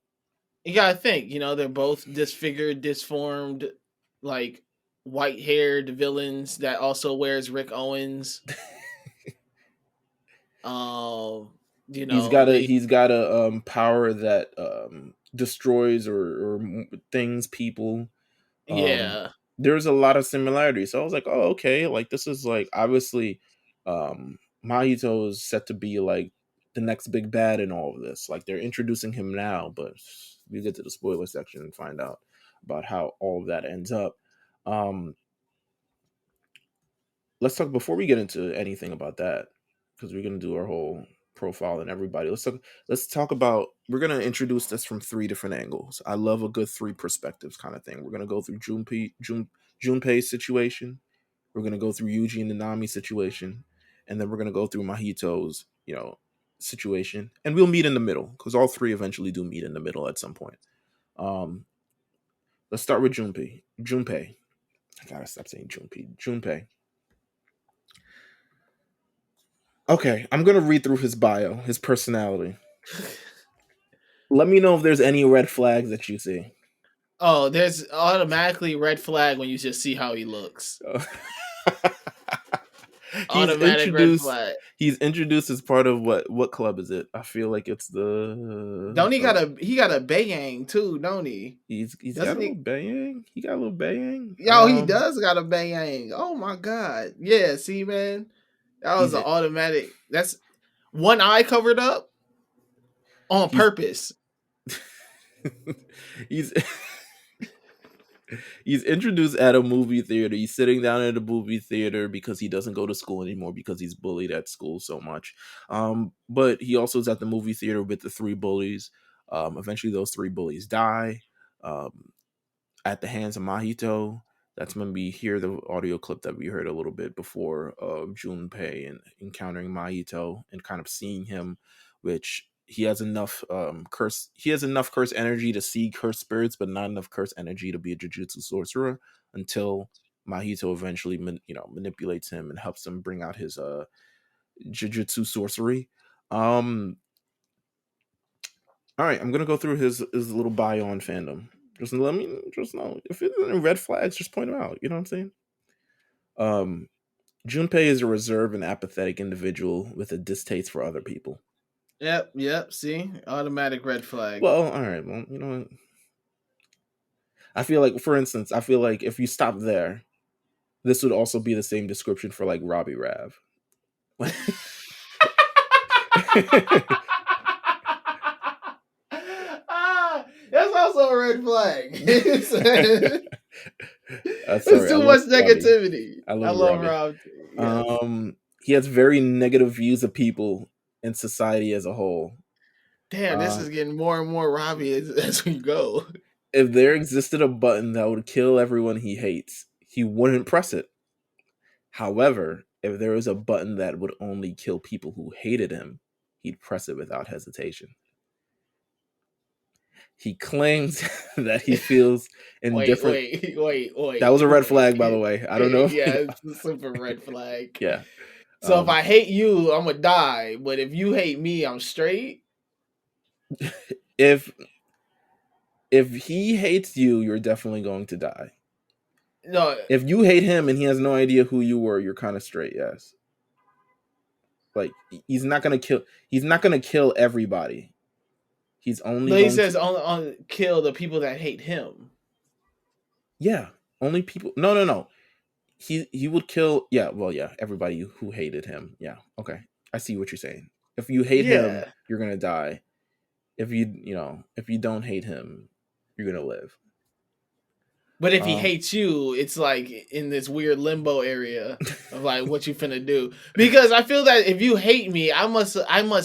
You gotta think, they're both disfigured, disformed, like white haired villains that also wears Rick Owens. Um, they he's got a power that destroys or things people. Um, yeah. there's a lot of similarities, so I was like, oh, okay, like this is like obviously Mahito is set to be like the next big bad in all of this. Like they're introducing him now, but we get to the spoiler section and find out about how all of that ends up. Um, let's talk before we get into anything about that, because we're gonna do our whole profile and everybody. Let's talk about we're gonna introduce this from three different angles. I love a good three perspectives kind of thing. We're gonna go through Junpei's situation, we're gonna go through Yuji and Nanami situation, and then we're gonna go through Mahito's, situation, and we'll meet in the middle because all three eventually do meet in the middle at some point. Um, let's start with Junpei. I gotta stop saying Junpei. Okay, I'm gonna read through his bio, his personality. Let me know if there's any red flags that you see. Oh, there's automatically red flag when you just see how he looks. Automatic red flag. He's introduced as part of what club is it? I feel like it's the. Don't he got a bayang too, don't he? He's got a little bayang. He got a little bayang. Yo, he does got a bayang. Oh my god. Yeah, see, man. That was an automatic. That's one eye covered up on purpose. He's introduced at a movie theater. He's sitting down at a movie theater because he doesn't go to school anymore because he's bullied at school so much. But he also is at the movie theater with the three bullies. Eventually, those three bullies die at the hands of Mahito. That's when we hear the audio clip that we heard a little bit before of Junpei and encountering Mahito and kind of seeing him, which he has enough curse energy to see cursed spirits, but not enough curse energy to be a Jujutsu sorcerer until Mahito eventually manipulates him and helps him bring out his Jujutsu sorcery. All right, I'm gonna go through his little bio on fandom. Just know if there's any red flags, just point them out. You know what I'm saying? Junpei is a reserved and apathetic individual with a distaste for other people. Yep. See, automatic red flag. Well, all right. Well, you know what? I feel like, for instance, if you stop there, this would also be the same description for like Robbie Rav. That's also a red flag. It's sorry, too much negativity. I love Rob. Yes. He has very negative views of people and society as a whole. Damn, this is getting more and more Robbie as we go. If there existed a button that would kill everyone he hates, he wouldn't press it. However, if there was a button that would only kill people who hated him, he'd press it without hesitation. He claims that he feels indifferent. Wait. That was a red flag, by the way. I don't know. It's a super red flag. Yeah. So if I hate you, I'm gonna die. But if you hate me, I'm straight. If he hates you, you're definitely going to die. No. If you hate him and he has no idea who you were, you're kind of straight. Yes. Like he's not gonna kill everybody. He's only. No, he says only kill the people that hate him. Yeah, only people. No. He would kill. Yeah, well, yeah, everybody who hated him. Yeah, okay, I see what you're saying. If you hate him, you're gonna die. If you don't hate him, you're gonna live. But if he hates you, it's like in this weird limbo area of like what you finna do. Because I feel that if you hate me, I must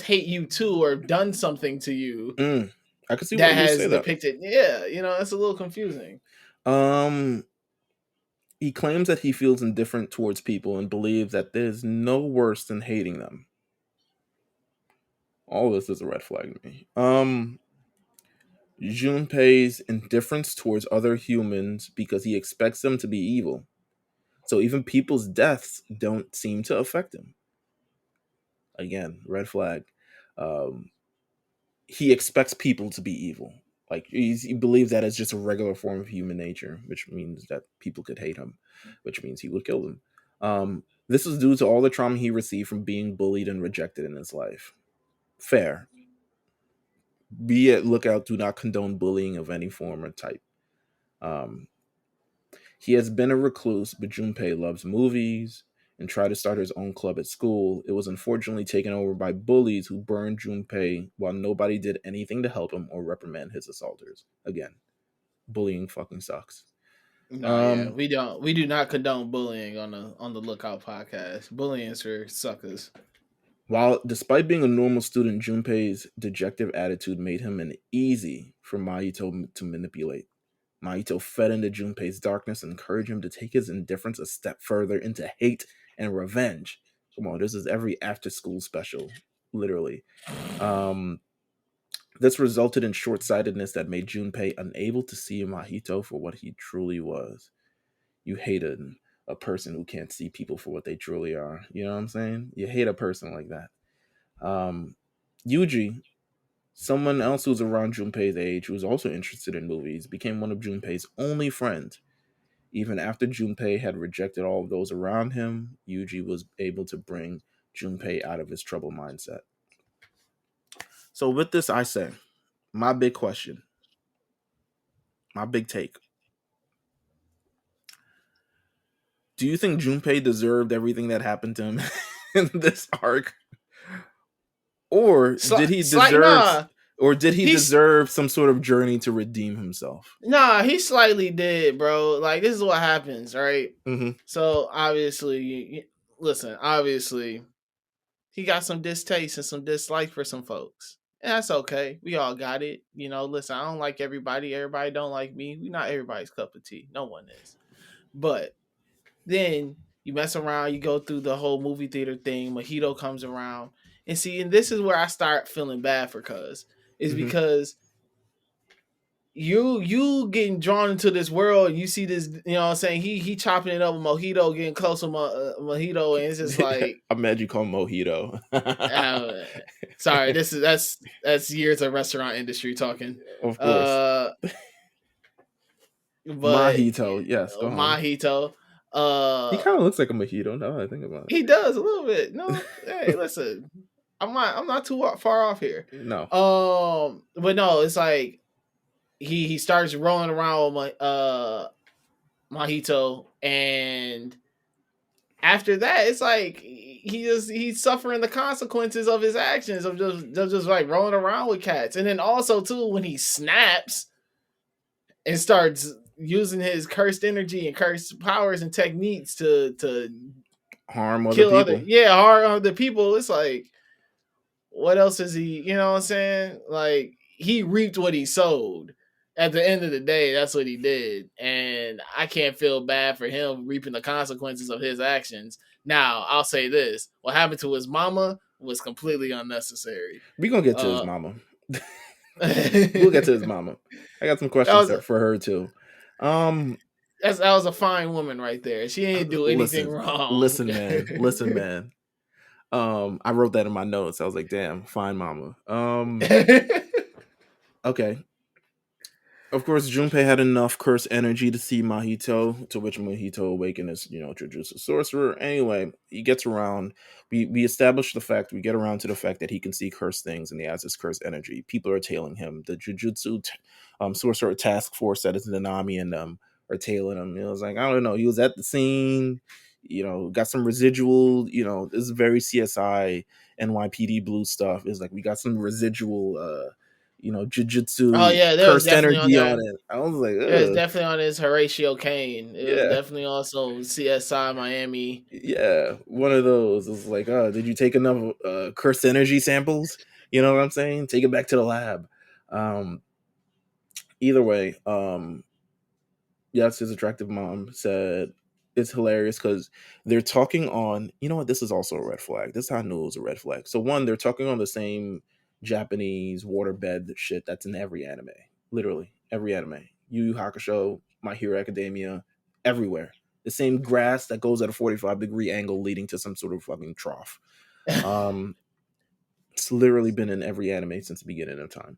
hate you too, or have done something to you. I can see that why you has say depicted. That. Yeah, it's a little confusing. Um, he claims that he feels indifferent towards people and believes that there's no worse than hating them. All this is a red flag to me. Junpei's indifference towards other humans because he expects them to be evil. So even people's deaths don't seem to affect him. Again, red flag. Um, he expects people to be evil. Like he believes that it's just a regular form of human nature, which means that people could hate him, which means he would kill them. This is due to all the trauma he received from being bullied and rejected in his life. Fair. Be at lookout. Do not condone bullying of any form or type. Um, he has been a recluse, but Junpei loves movies and tried to start his own club at school. It was unfortunately taken over by bullies who burned Junpei while nobody did anything to help him or reprimand his assaulters. Again, bullying fucking sucks. Yeah, we do not condone bullying on the Lookout podcast. Bullying is for suckers. While despite being a normal student, Junpei's dejected attitude made him an easy for Mahito to manipulate. Mahito fed into Junpei's darkness and encouraged him to take his indifference a step further into hate and revenge. Come on, this is every after-school special, literally. This resulted in short-sightedness that made Junpei unable to see Mahito for what he truly was. You hated a person who can't see people for what they truly are. You know what I'm saying? You hate a person like that. Yuji, someone else who's around Junpei's age, who was also interested in movies, became one of Junpei's only friends. Even after Junpei had rejected all of those around him, Yuji was able to bring Junpei out of his troubled mindset. So with this, I say, my big question, my big take. Do you think Junpei deserved everything that happened to him in this arc? Or did he deserve some sort of journey to redeem himself? Nah, he slightly did, bro. Like, this is what happens, right? Mm-hmm. So obviously, listen, obviously, he got some distaste and some dislike for some folks. And that's okay. We all got it. You know, listen, I don't like everybody. Everybody don't like me. We not everybody's cup of tea. No one is. But then you mess around, you go through the whole movie theater thing. Mahito comes around. And see, and this is where I start feeling bad for Cuz. Is because you getting drawn into this world and you see this, you know what I'm saying? He chopping it up with Mojito, getting close to Mahito, and it's just like I'm mad you call him Mojito. Sorry, that's years of restaurant industry talking. Of course. But Mahito, yes, go on. Mahito. He kind of looks like a mojito now that I think about it. He does a little bit. No, hey, listen. I'm not too far off here. No. But no, it's like he starts rolling around with Mahito, and after that, it's like he's suffering the consequences of his actions of just like rolling around with cats. And then also too, when he snaps and starts using his cursed energy and cursed powers and techniques to harm other people. Harm other people. It's like, what else is he? You know what I'm saying? Like, he reaped what he sowed. At the end of the day, that's what he did. And I can't feel bad for him reaping the consequences of his actions. Now, I'll say this. What happened to his mama was completely unnecessary. We're going to get to his mama. We'll get to his mama. I got some questions for her, too. That was a fine woman right there. She ain't do anything wrong. Listen, man. I wrote that in my notes. I was like, damn, fine mama. Okay. Of course, Junpei had enough cursed energy to see Mahito, to which Mahito awakened as, Jujutsu sorcerer. Anyway, he gets around. We establish the fact, we get around to the fact that he can see cursed things and he has this cursed energy. People are tailing him. The Jujutsu sorcerer task force that is Nanami and them are tailing him. It was like, I don't know. He was at the scene, got some residual, this is very CSI, NYPD Blue stuff. It's like, we got some residual, Jujutsu cursed energy on it. I was like, ugh. It was definitely on his Horatio Kane. It was definitely also CSI Miami. Yeah, one of those. It was like, did you take enough cursed energy samples? You know what I'm saying? Take it back to the lab. Either way, Yes, his attractive mom said it's hilarious because they're talking on. You know what? This is also a red flag. This is how I knew it was a red flag. So one, they're talking on the same Japanese waterbed shit that's in every anime. Literally every anime. Yu Yu Hakusho, My Hero Academia, everywhere. The same grass that goes at a 45-degree angle leading to some sort of fucking trough. Um, it's literally been in every anime since the beginning of time.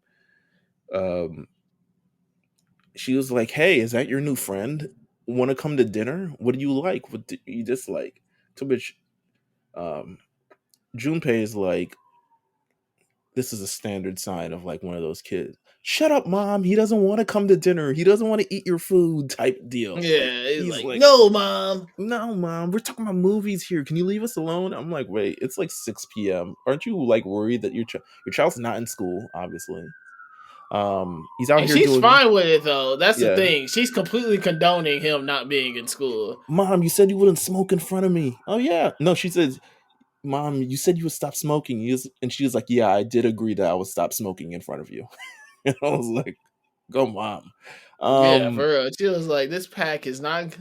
She was like, "Hey, is that your new friend? Want to come to dinner? What do you like? What do you dislike?" To which um, Junpei is like, "This is a standard sign of like one of those kids. Shut up, mom. He doesn't want to come to dinner. He doesn't want to eat your food." Type deal. Like Yeah, he's he's like, like, no, mom. "No, mom. We're talking about movies here. Can you leave us alone?" I'm like, "Wait, it's like 6 p.m. Aren't you like worried that your child's not in school? Obviously, he's out And here she's doing." fine with it though. That's the Yeah, thing. She's completely condoning him not being in school. mom, you said you wouldn't smoke in front of me. Oh yeah. No, she says, "Mom, you said you would stop smoking." And she was like, "Yeah, I did agree that I would stop smoking in front of you." And I was like, "Go, mom." Yeah, Um, for real. She was like, this pack is not.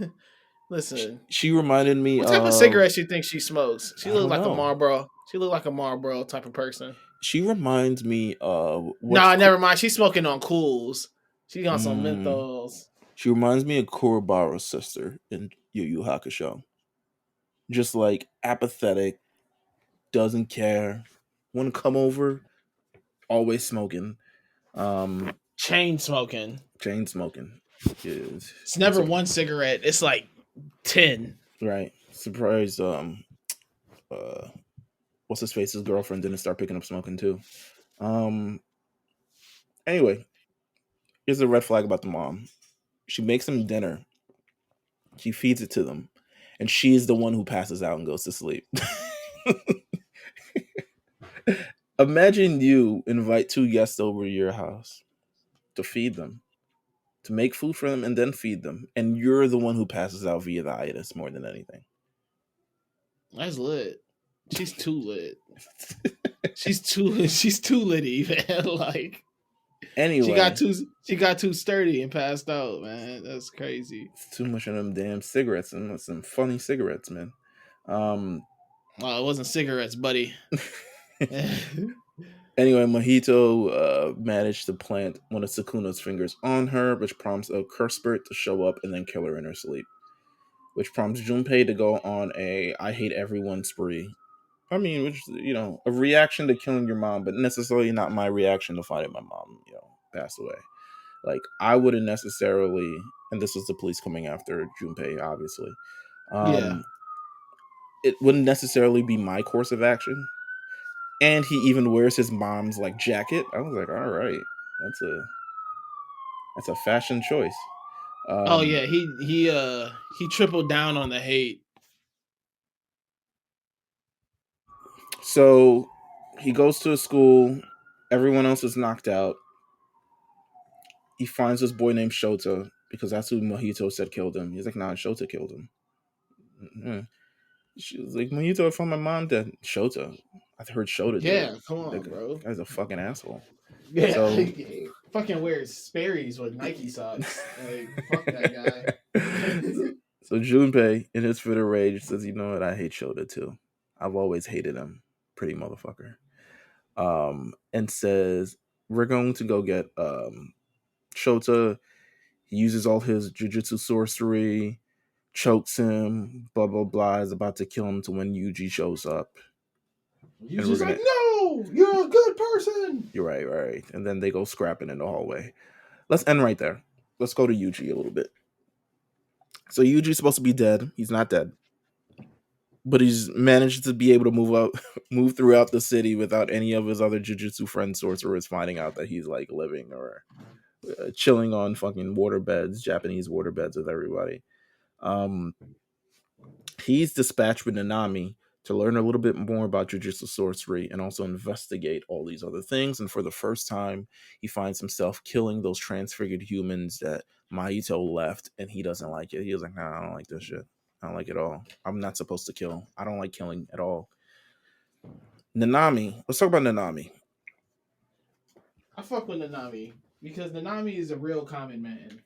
Listen, she reminded me what type of of, cigarettes you think she smokes? She I looked don't like a know. Marlboro. She looked like a Marlboro type of person. She reminds me of Nah, never mind. She's smoking on Cools. She on some Mm, menthols. she reminds me of Kurobaro's sister in Yu Yu Hakusho. Just like apathetic, doesn't care, want to come over, always smoking. Um, Chain smoking. chain smoking is It's never one cigarette. It's like 10. right. Surprise. Uh, what's his face's girlfriend didn't start picking up smoking too. Um. Anyway, here's a red flag about the mom. She makes them dinner. She feeds it to them, and she's the one who passes out and goes to sleep. Imagine you invite two guests over to your house to feed them, to make food for them, and then feed them, and you're the one who passes out via the itis more than anything. That's lit. She's too lit. She's too litty, man. Like Anyway, she got too sturdy and passed out, man. That's crazy. it's too much of them damn cigarettes and some funny cigarettes, man. Um, Well, it wasn't cigarettes, buddy. Anyway, Mahito managed to plant one of Sukuna's fingers on her, which prompts a curse spirit to show up and then kill her in her sleep. Which prompts Junpei to go on a "I hate everyone" spree. I mean, which, a reaction to killing your mom, but necessarily not my reaction to finding my mom, passed away. Like, I wouldn't necessarily, and this was the police coming after Junpei, obviously. Yeah. It wouldn't necessarily be my course of action. And he even wears his mom's like jacket. I was like, all right, that's a that's a fashion choice. Oh Um, yeah, he tripled down on the hate. so he goes to a school. Everyone else is knocked out. He finds this boy named Shota because that's who Mahito said killed him. He's like, nah, Shota killed him. Mm-hmm. She was like, Mahito, I found my mom dead. Shota. I heard Shota did it. Yeah, come on, That bro. guy's a fucking asshole. Yeah, So he fucking wears Sperry's with Nike socks. Like fuck that guy. So Junpei, in his fit of rage, says, "You know what? I hate Shota too. I've always hated him, pretty motherfucker." And says, "We're going to go get Shota." He uses all his jujutsu sorcery, chokes him, blah blah blah. Is about to kill him to when Yuji shows up, He's and we're just gonna. like, no, you're a good person. You're right, right. And then they go scrapping in the hallway. Let's end right there. Let's go to Yuji a little bit. So Yuji's supposed to be dead. He's not dead, but he's managed to be able to move throughout the city without any of his other jujutsu friend sorcerers finding out that he's like living or chilling on fucking waterbeds, Japanese waterbeds with everybody. Um, he's dispatched with Nanami to learn a little bit more about jujutsu sorcery and also investigate all these other things. And for the first time, he finds himself killing those transfigured humans that Mahito left, and he doesn't like it. He was like, "Nah, I don't like this shit. I don't like it all. I'm not supposed to kill. I don't like killing at all." Nanami. Let's talk about Nanami. I fuck with Nanami because Nanami is a real common man.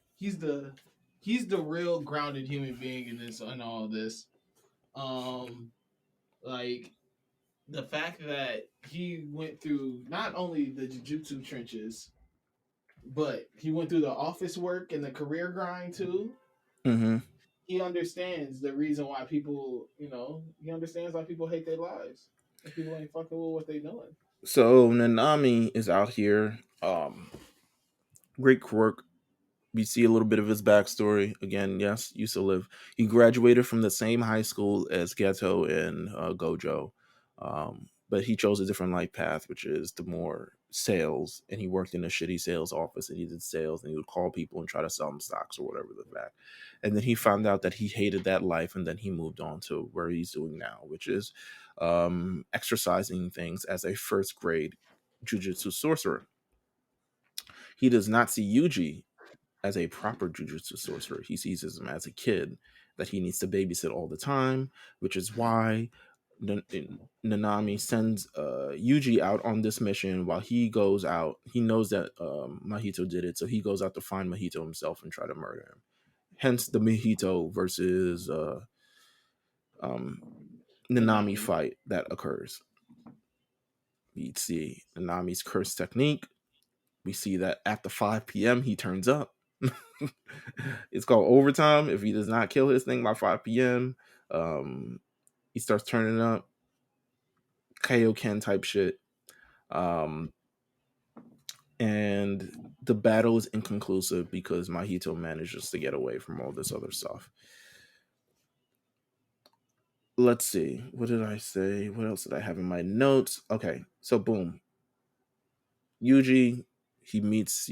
he's the real grounded human being in this and all this. Like the fact that he went through not only the jujutsu trenches, but he went through the office work and the career grind too. Mm-hmm. He understands the reason why people, he understands why people hate their lives. And people ain't fucking with what they doing. So Nanami is out here. Great quirk. We see a little bit of his backstory. Again, yes, used to live. He graduated from the same high school as Geto and Gojo, but he chose a different life path, which is the more sales. And he worked in a shitty sales office, and he did sales, and he would call people and try to sell them stocks or whatever the fact. And then he found out that he hated that life, and then he moved on to where he's doing now, which is exercising things as a first grade jujutsu sorcerer. He does not see Yuji as a proper jujutsu sorcerer. He sees him as a kid that he needs to babysit all the time, which is why Nanami sends Yuji out on this mission while he goes out. He knows that Mahito did it, so he goes out to find Mahito himself and try to murder him. Hence the Mahito versus Nanami fight that occurs. We see Nanami's curse technique. We see that after 5 p.m. he turns up. It's called overtime. If he does not kill his thing by 5 p.m., he starts turning up. Kaioken type shit. And the battle is inconclusive because Mahito manages to get away from all this other stuff. Let's see. What did I say? What else did I have in my notes? Okay, so boom. Yuji, he meets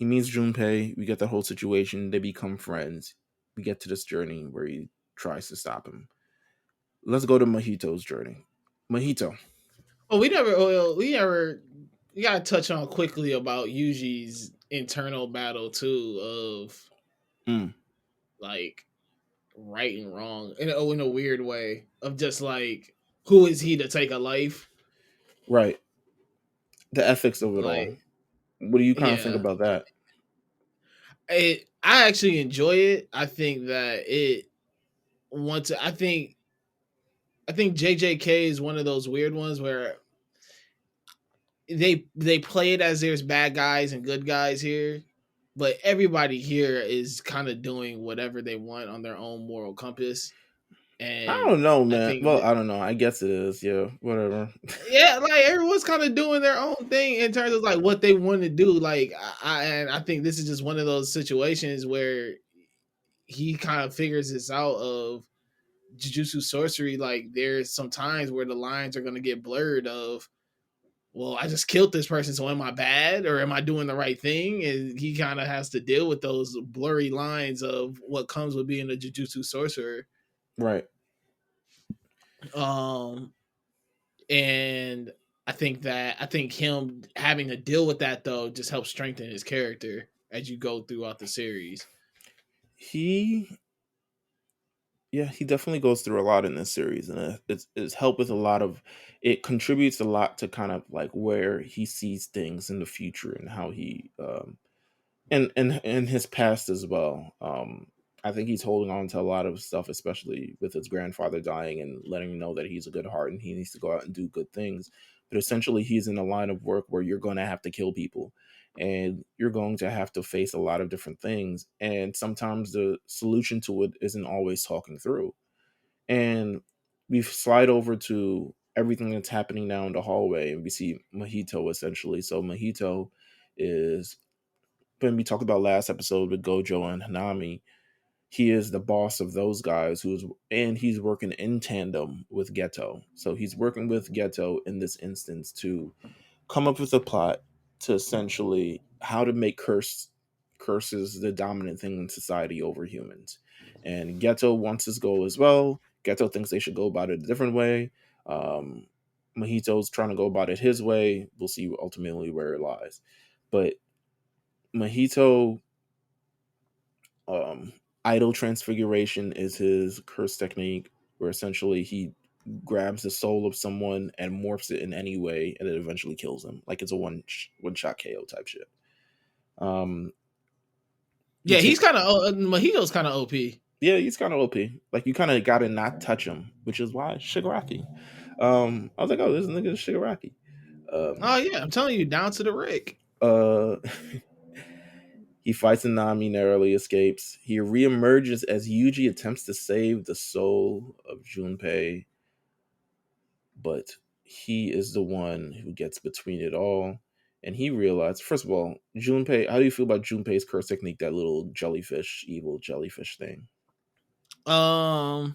Junpei. We get the whole situation. They become friends. We get to this journey where he tries to stop him. Let's go to Mahito's journey. Mahito. We gotta touch on quickly about Yuji's internal battle too of like right and wrong in a weird way of just like who is he to take a life? Right. The ethics of it all. What do you kind of think about that? I actually enjoy it. I think that I think JJK is one of those weird ones where they play it as there's bad guys and good guys here, but everybody here is kind of doing whatever they want on their own moral compass. And I don't know, man. I don't know. I guess it is. Yeah, whatever. Yeah, like everyone's kind of doing their own thing in terms of like what they want to do. Like I think this is just one of those situations where he kind of figures this out of jujutsu sorcery. Like there's some times where the lines are going to get blurred of, well, I just killed this person, so am I bad or am I doing the right thing? And he kind of has to deal with those blurry lines of what comes with being a jujutsu sorcerer. Right. And I think him having to deal with that though just helps strengthen his character as you go throughout the series. He definitely goes through a lot in this series, and it's helped with a lot of. It contributes a lot to kind of like where he sees things in the future and how he and his past as well. I think he's holding on to a lot of stuff, especially with his grandfather dying and letting him know that he's a good heart and he needs to go out and do good things. But essentially, he's in a line of work where you're going to have to kill people and you're going to have to face a lot of different things. And sometimes the solution to it isn't always talking through. And we slide over to everything that's happening now in the hallway and we see Mahito essentially. So Mahito is, when we talked about last episode with Gojo and Hanami, he is the boss of those guys and he's working in tandem with Geto. So he's working with Geto in this instance to come up with a plot to essentially how to make curses the dominant thing in society over humans. And Geto wants his goal as well. Geto thinks they should go about it a different way. Mahito's trying to go about it his way. We'll see ultimately where it lies. But Mahito, idol transfiguration is his curse technique, where essentially he grabs the soul of someone and morphs it in any way, and it eventually kills him. Like it's a one shot KO type shit. Yeah, he's kind of Mahito's kind of OP. Yeah, he's kind of OP. Like you kind of gotta not touch him, which is why Shigaraki. I was like, oh, this nigga is Shigaraki. Oh yeah, I'm telling you, down to the Rick. He fights Nanami, narrowly escapes. He reemerges as Yuji attempts to save the soul of Junpei, but he is the one who gets between it all. And he realized, first of all, Junpei, how do you feel about Junpei's curse technique, that little jellyfish, evil jellyfish thing? It was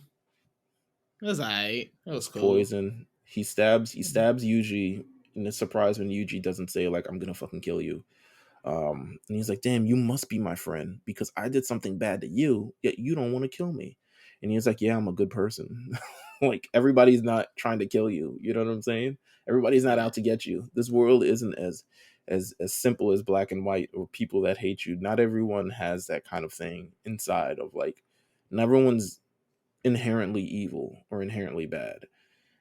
alright. It was cool. Poison. He stabs Yuji, and it's surprised when Yuji doesn't say, like, I'm gonna fucking kill you. And he's like, damn, you must be my friend because I did something bad to you, yet you don't want to kill me. And he's like, yeah, I'm a good person. Like, everybody's not trying to kill you. You know what I'm saying? Everybody's not out to get you. This world isn't as simple as black and white or people that hate you. Not everyone has that kind of thing inside of, like, not everyone's inherently evil or inherently bad.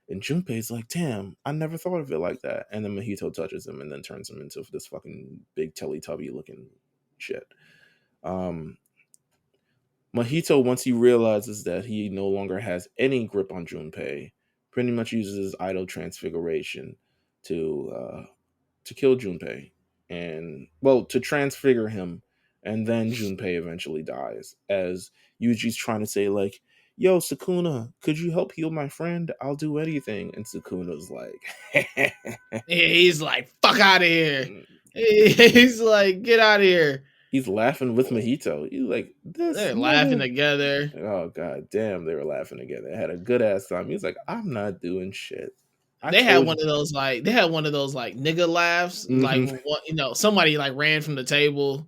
And Junpei's like, damn, I never thought of it like that. And then Mahito touches him and then turns him into this fucking big Teletubby looking shit. Mahito, once he realizes that he no longer has any grip on Junpei, pretty much uses his idol transfiguration to kill Junpei. And, well, to transfigure him. And then Junpei eventually dies. As Yuji's trying to say, like, yo, Sukuna, could you help heal my friend? I'll do anything. And Sukuna's like, he's like, fuck out of here. He's like, get out of here. He's laughing with Mahito. He's like, they're laughing together. Oh, god damn, they were laughing together. They had a good ass time. He's like, I'm not doing shit. They had one of those nigga laughs. Mm-hmm. Like, somebody like ran from the table.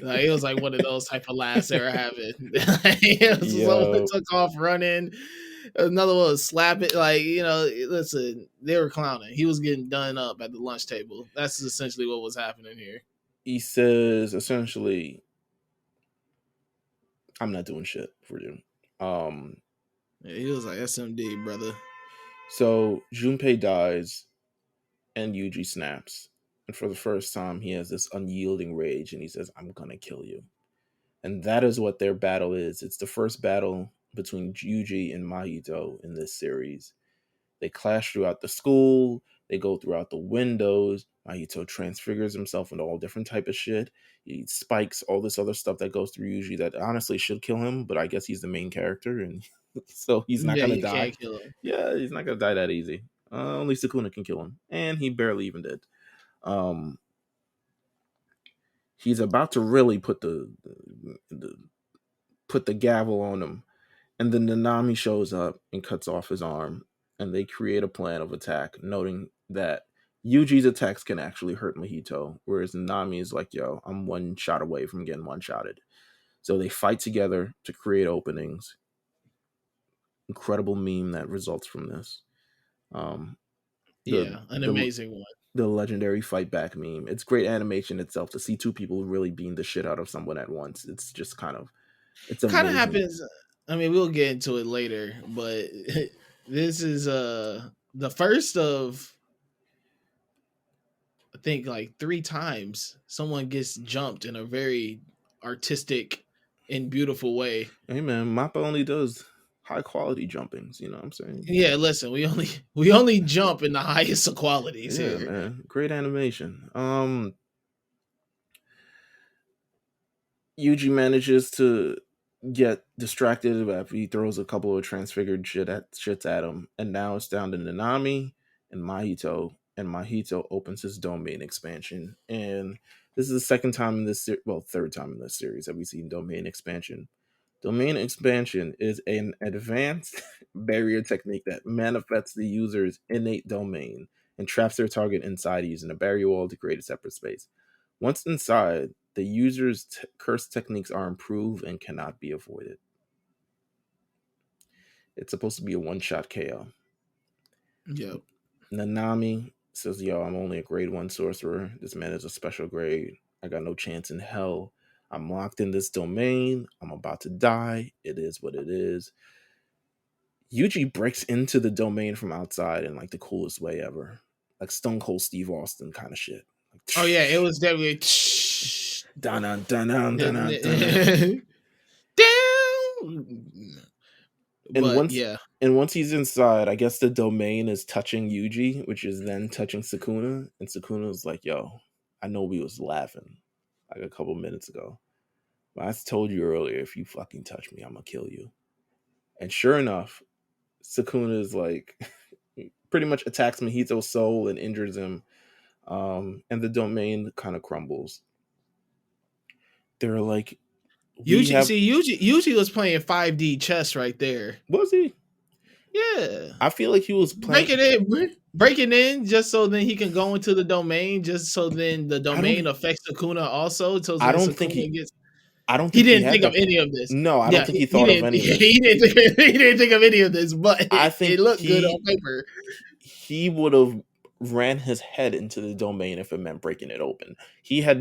Like, it was like one of those type of laughs they were having. Someone took off running. Another one was slapping. Like, listen, they were clowning. He was getting done up at the lunch table. That's essentially what was happening here. He says, essentially, I'm not doing shit for you. He was like, SMD, brother. So Junpei dies and Yuji snaps. And for the first time, he has this unyielding rage and he says, I'm going to kill you. And that is what their battle is. It's the first battle between Yuji and Mahito in this series. They clash throughout the school. They go throughout the windows. Mahito transfigures himself into all different type of shit. He spikes all this other stuff that goes through Yuji that honestly should kill him, but I guess he's the main character, and so he's not going to die. Can't kill him. Yeah, he's not going to die that easy. Only Sukuna can kill him, and he barely even did. He's about to really put the gavel on him, and then Nanami shows up and cuts off his arm, and they create a plan of attack, noting that Yuji's attacks can actually hurt Mahito, whereas Nanami is like, yo, I'm one shot away from getting one-shotted. So they fight together to create openings. Incredible meme that results from this. An amazing one. The legendary fight back meme. It's great animation itself to see two people really beating the shit out of someone at once. It's just kind of happens. I mean, we'll get into it later, but this is the first of, I think, like 3 times someone gets jumped in a very artistic and beautiful way. Hey man, Mappa only does high quality jumpings, you know what I'm saying? Yeah, listen, we only jump in the highest of qualities here. Yeah, man. Great animation. Yuji manages to get distracted after he throws a couple of transfigured shits at him, and now it's down to Nanami and Mahito, and Mahito opens his domain expansion, and this is the third time in this series that we've seen domain expansion. Domain expansion is an advanced barrier technique that manifests the user's innate domain and traps their target inside using a barrier wall to create a separate space. Once inside, the user's curse techniques are improved and cannot be avoided. It's supposed to be a one-shot KO. Yep. Nanami says, yo, I'm only a grade 1 sorcerer. This man is a special grade. I got no chance in hell. I'm locked in this domain. I'm about to die. It is what it is. Yuji breaks into the domain from outside in like the coolest way ever. Like Stone Cold Steve Austin kind of shit. Oh yeah, it was definitely Dun dun dun dun dun dun. Damn. And But once yeah, and once he's inside, I guess the domain is touching Yuji, which is then touching Sukuna, and Sukuna's like, "Yo, I know we was laughing like a couple minutes ago, but I told you earlier, if you fucking touch me, I'm gonna kill you." And sure enough, Sukuna is like, pretty much attacks Mahito's soul and injures him, and the domain kind of crumbles. They're like, "We have." Yuji was playing 5D chess right there. Was he? Yeah. I feel like he was playing. Breaking in just so then he can go into the domain, just so then the domain affects Sukuna also. So I don't Sukuna think he. gets. I don't He think he didn't had think of that. any of this. No, I Yeah, don't think he thought of any of this. He didn't think of any of this, but I think it looked good on paper. He would have ran his head into the domain if it meant breaking it open. He has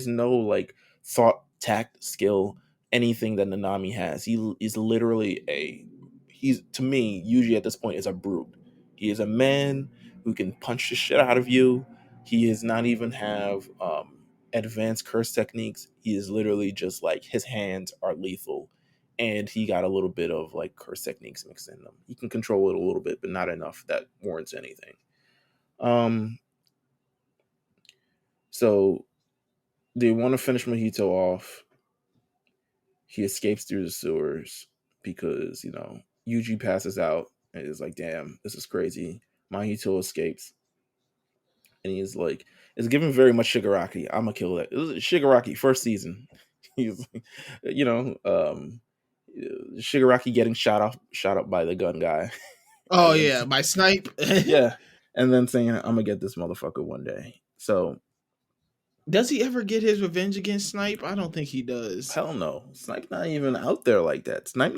no like thought, tact, skill, anything that Nanami has. He is literally he's, to me, usually at this point, is a brute. He is a man who can punch the shit out of you. He does not even have advanced curse techniques. He is literally just like, his hands are lethal, and he got a little bit of like curse techniques mixed in them. He can control it a little bit, but not enough that warrants anything. So they want to finish Mahito off. He escapes through the sewers because, Yuji passes out and is like, damn, this is crazy. Mahito escapes. And he is like, it's given very much Shigaraki. I'm gonna kill that. It was Shigaraki, first season. He's, Shigaraki getting shot up by the gun guy. Oh yeah, by Snipe. Yeah. And then saying, I'm gonna get this motherfucker one day. So does he ever get his revenge against Snipe? I don't think he does. Hell no. Snipe not even out there like that. Snipe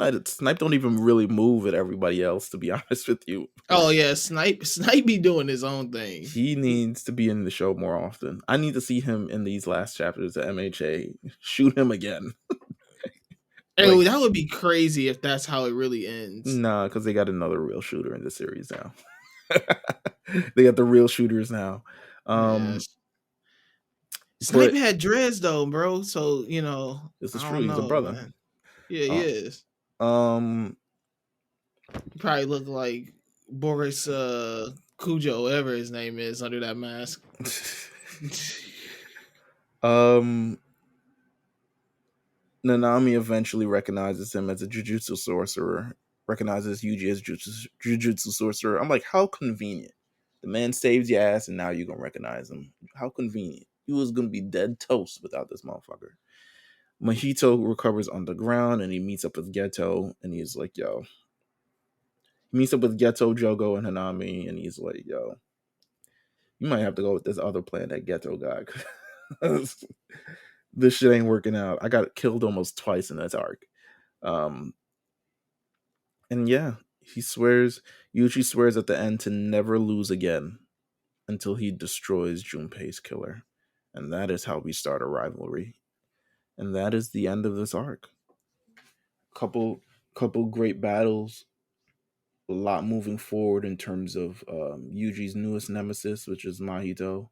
don't even really move at everybody else, to be honest with you. Oh yeah, Snipe be doing his own thing. He needs to be in the show more often. I need to see him in these last chapters of MHA. Shoot him again. Like, that would be crazy if that's how it really ends. Nah, because they got another real shooter in the series now. They got the real shooters now. Yes. Snipe had dreads though, bro. So this is true. He's a brother. Man. Yeah, he is. He probably look like Boris Cujo, whatever his name is, under that mask. Nanami eventually recognizes him as a Jujutsu sorcerer. Recognizes Yuji as Jujutsu sorcerer. I'm like, how convenient. The man saves your ass, and now you're gonna recognize him. How convenient. He was gonna be dead toast without this motherfucker. Mahito recovers on the ground, and he meets up with Geto, and he's like, yo. He meets up with Geto, Jogo, and Hanami, and he's like, yo, you might have to go with this other plan that Geto got. This shit ain't working out. I got killed almost twice in that arc. And yeah, Yuji swears at the end to never lose again until he destroys Junpei's killer. And that is how we start a rivalry. And that is the end of this arc. Couple great battles. A lot moving forward in terms of Yuji's newest nemesis, which is Mahito.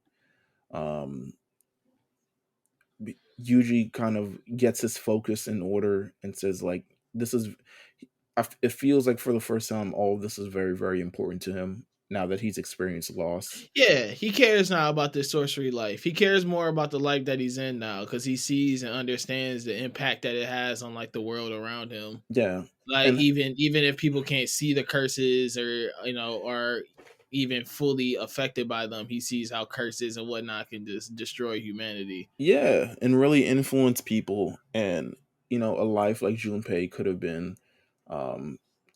Yuji kind of gets his focus in order and says, like, it feels like for the first time, all of this is very, very important to him now that he's experienced loss. Yeah, he cares now about this sorcery life. He cares more about the life that he's in now because he sees and understands the impact that it has on like the world around him. Yeah, like even if people can't see the curses or are even fully affected by them, he sees how curses and whatnot can just destroy humanity. Yeah, and really influence people. And a life like Junpei could have been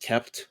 kept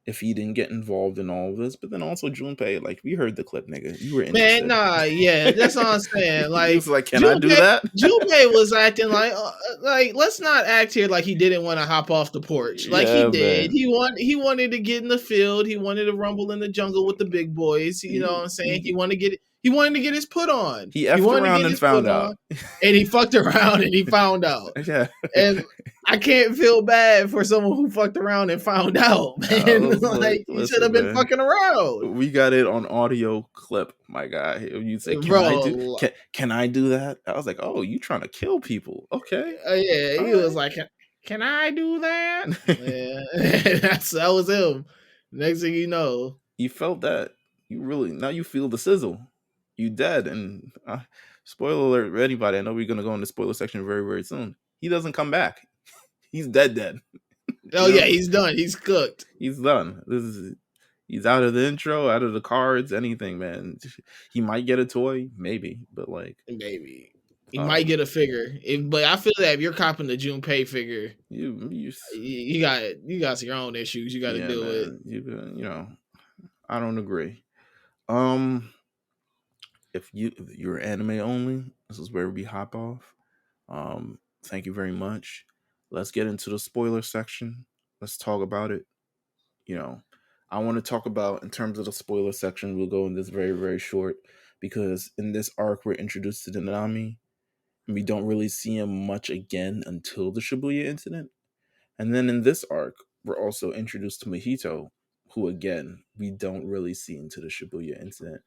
if he didn't get involved in all of this. But then also Junpei, like, we heard the clip, nigga. You were interested. Man, nah, yeah, that's what I'm saying. Like, he's like, can I do that? Junpei was acting like let's not act here like he didn't want to hop off the porch. Like, yeah, he did. Man. He wanted to get in the field. He wanted to rumble in the jungle with the big boys. You know what I'm saying? He wanted to get his put on. He effed around and found out. And he fucked around and he found out. Yeah. And I can't feel bad for someone who fucked around and found out, I man. was like, Like you should have listen, been man, fucking around, we got it on audio clip, my guy. You say, bro. can I do that? I was like, oh, you trying to kill people? Okay, Yeah, all he was like, "Can I do that?" right. Yeah, that was him. Next thing you know, You felt that. You really now you feel the sizzle. You dead, and spoiler alert for anybody. I know we're gonna go in the spoiler section very very soon. He doesn't come back. He's dead. oh You yeah, know, he's done. He's cooked. he's done. He's out of the intro, out of the cards, anything, man. He might get a toy, maybe, but like, Maybe he might um, get a figure, but I feel that if you're copping the Junpei figure, you you got your own issues you got to yeah, deal with. man. I don't agree. Um, if you're anime only, this is where we hop off. Thank you very much. Let's get into the spoiler section. Let's talk about it. You know, I want to talk about in terms of the spoiler section. We'll go in this very very short because in this arc we're introduced to the Nanami, and we don't really see him much again until the Shibuya incident. And then in this arc, we're also introduced to Mahito, who again we don't really see into the Shibuya incident.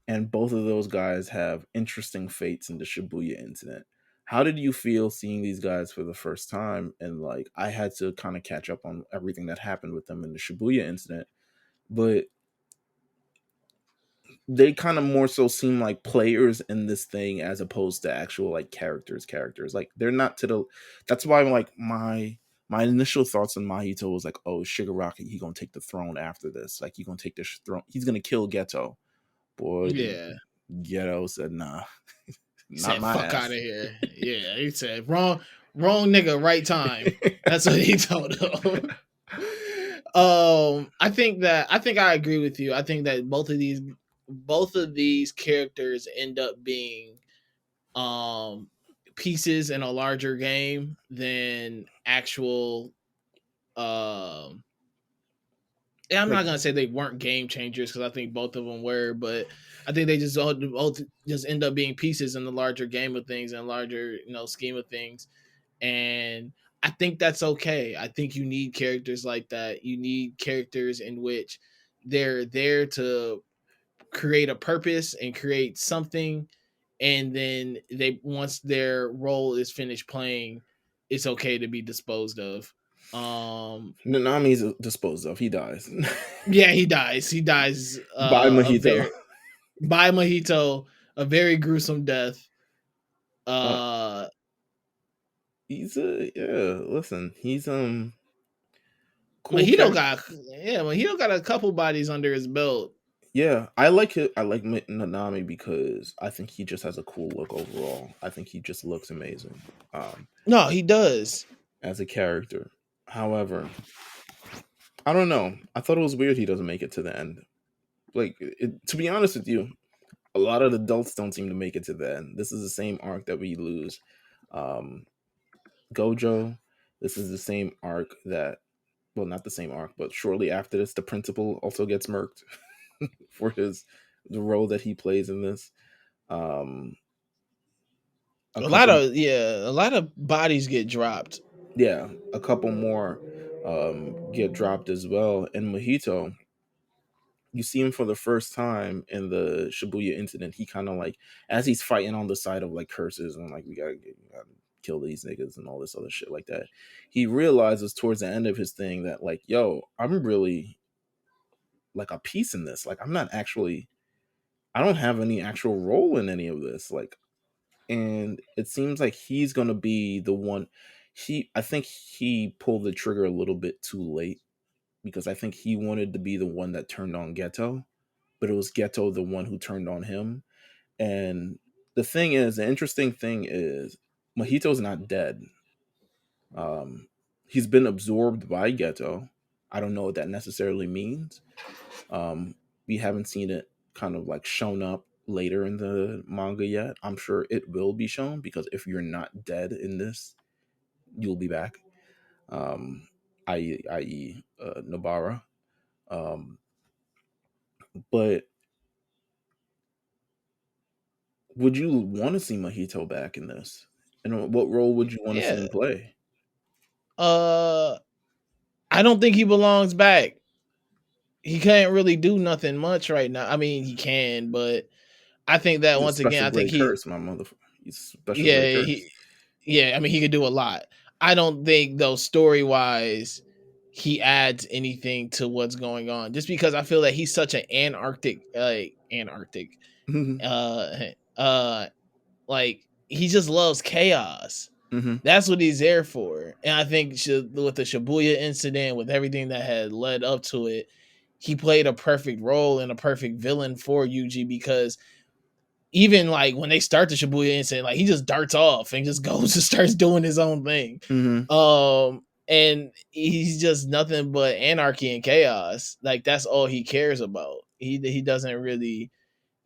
And both of those guys have interesting fates in the Shibuya incident. How did you feel seeing these guys for the first time? And like, I had to kind of catch up on everything that happened with them in the Shibuya incident, but they kind of more so seem like players in this thing as opposed to actual like characters. Like they're not to the. That's why like my initial thoughts on Mahito was like, oh, Shigaraki, he gonna take the throne after this. Like he gonna take the throne. He's gonna kill Geto. Boy, Yeah, Ghetto said, nah, he not said, my "Fuck out ass. of here." Yeah, he said, "Wrong nigga, right time." That's what he told him. I think I agree with you. I think that both of these characters end up being um pieces in a larger game than actual um yeah, I'm Like, not gonna say they weren't game changers because I think both of them were, but I think they just all both just end up being pieces in the larger game of things and larger scheme of things. And I think that's okay. I think you need characters like that. You need characters in which they're there to create a purpose and create something, and then they once their role is finished playing, it's okay to be disposed of. Nanami's disposed of. He dies. Yeah, he dies. He dies By a Mahito. very by Mahito, a very gruesome death. Uh, Uh listen, he's cool Mahito character. got Mahito got a couple bodies under his belt. Yeah, I like it. I like Nanami because I think he just has a cool look overall. I think he just looks amazing No, he does. as a character. However, I don't know. I thought it was weird he doesn't make it to the end. Like, to be honest with you, a lot of adults don't seem to make it to the end. This is the same arc that we lose um, Gojo. This is the same arc that, well, not the same arc, but shortly after this, the principal also gets murked for the role that he plays in this. Um, a couple, A lot of bodies get dropped. yeah, a couple more get dropped as well. And Mahito, you see him for the first time in the Shibuya incident. He kind of like, as he's fighting on the side of like curses and like we gotta kill these niggas and all this other shit like that. He realizes towards the end of his thing that like, yo, I'm really like a piece in this. Like I'm not actually, I don't have any actual role in any of this. Like, and it seems like he's gonna be the one. I think he pulled the trigger a little bit too late because I think he wanted to be the one that turned on Geto, but it was Geto the one who turned on him. And the interesting thing is, Mahito's not dead. He's been absorbed by Geto. I don't know what that necessarily means. Um, we haven't seen it kind of like shown up later in the manga yet. I'm sure it will be shown because if you're not dead in this, you'll be back. Um, i.e., Nobara. Um, but would you want to see Mahito back in this? And what role would you want to see Yeah. him play? I don't think he belongs back. He can't really do nothing much right now. I mean, he can, but I think that He's a once again, special I think grade curse, my motherfucker. He's a special yeah, grade curse. I mean, he could do a lot. I don't think though story wise, he adds anything to what's going on. Just because I feel that he's such an anarchic, Mm-hmm. uh, uh, like he just loves chaos. Mm-hmm. That's what he's there for. And I think with the Shibuya incident, with everything that had led up to it, he played a perfect role and a perfect villain for Yuji because even like when they start the Shibuya incident, like he just darts off and just goes and starts doing his own thing. Mm-hmm. And he's just nothing but anarchy and chaos. Like that's all he cares about. He doesn't really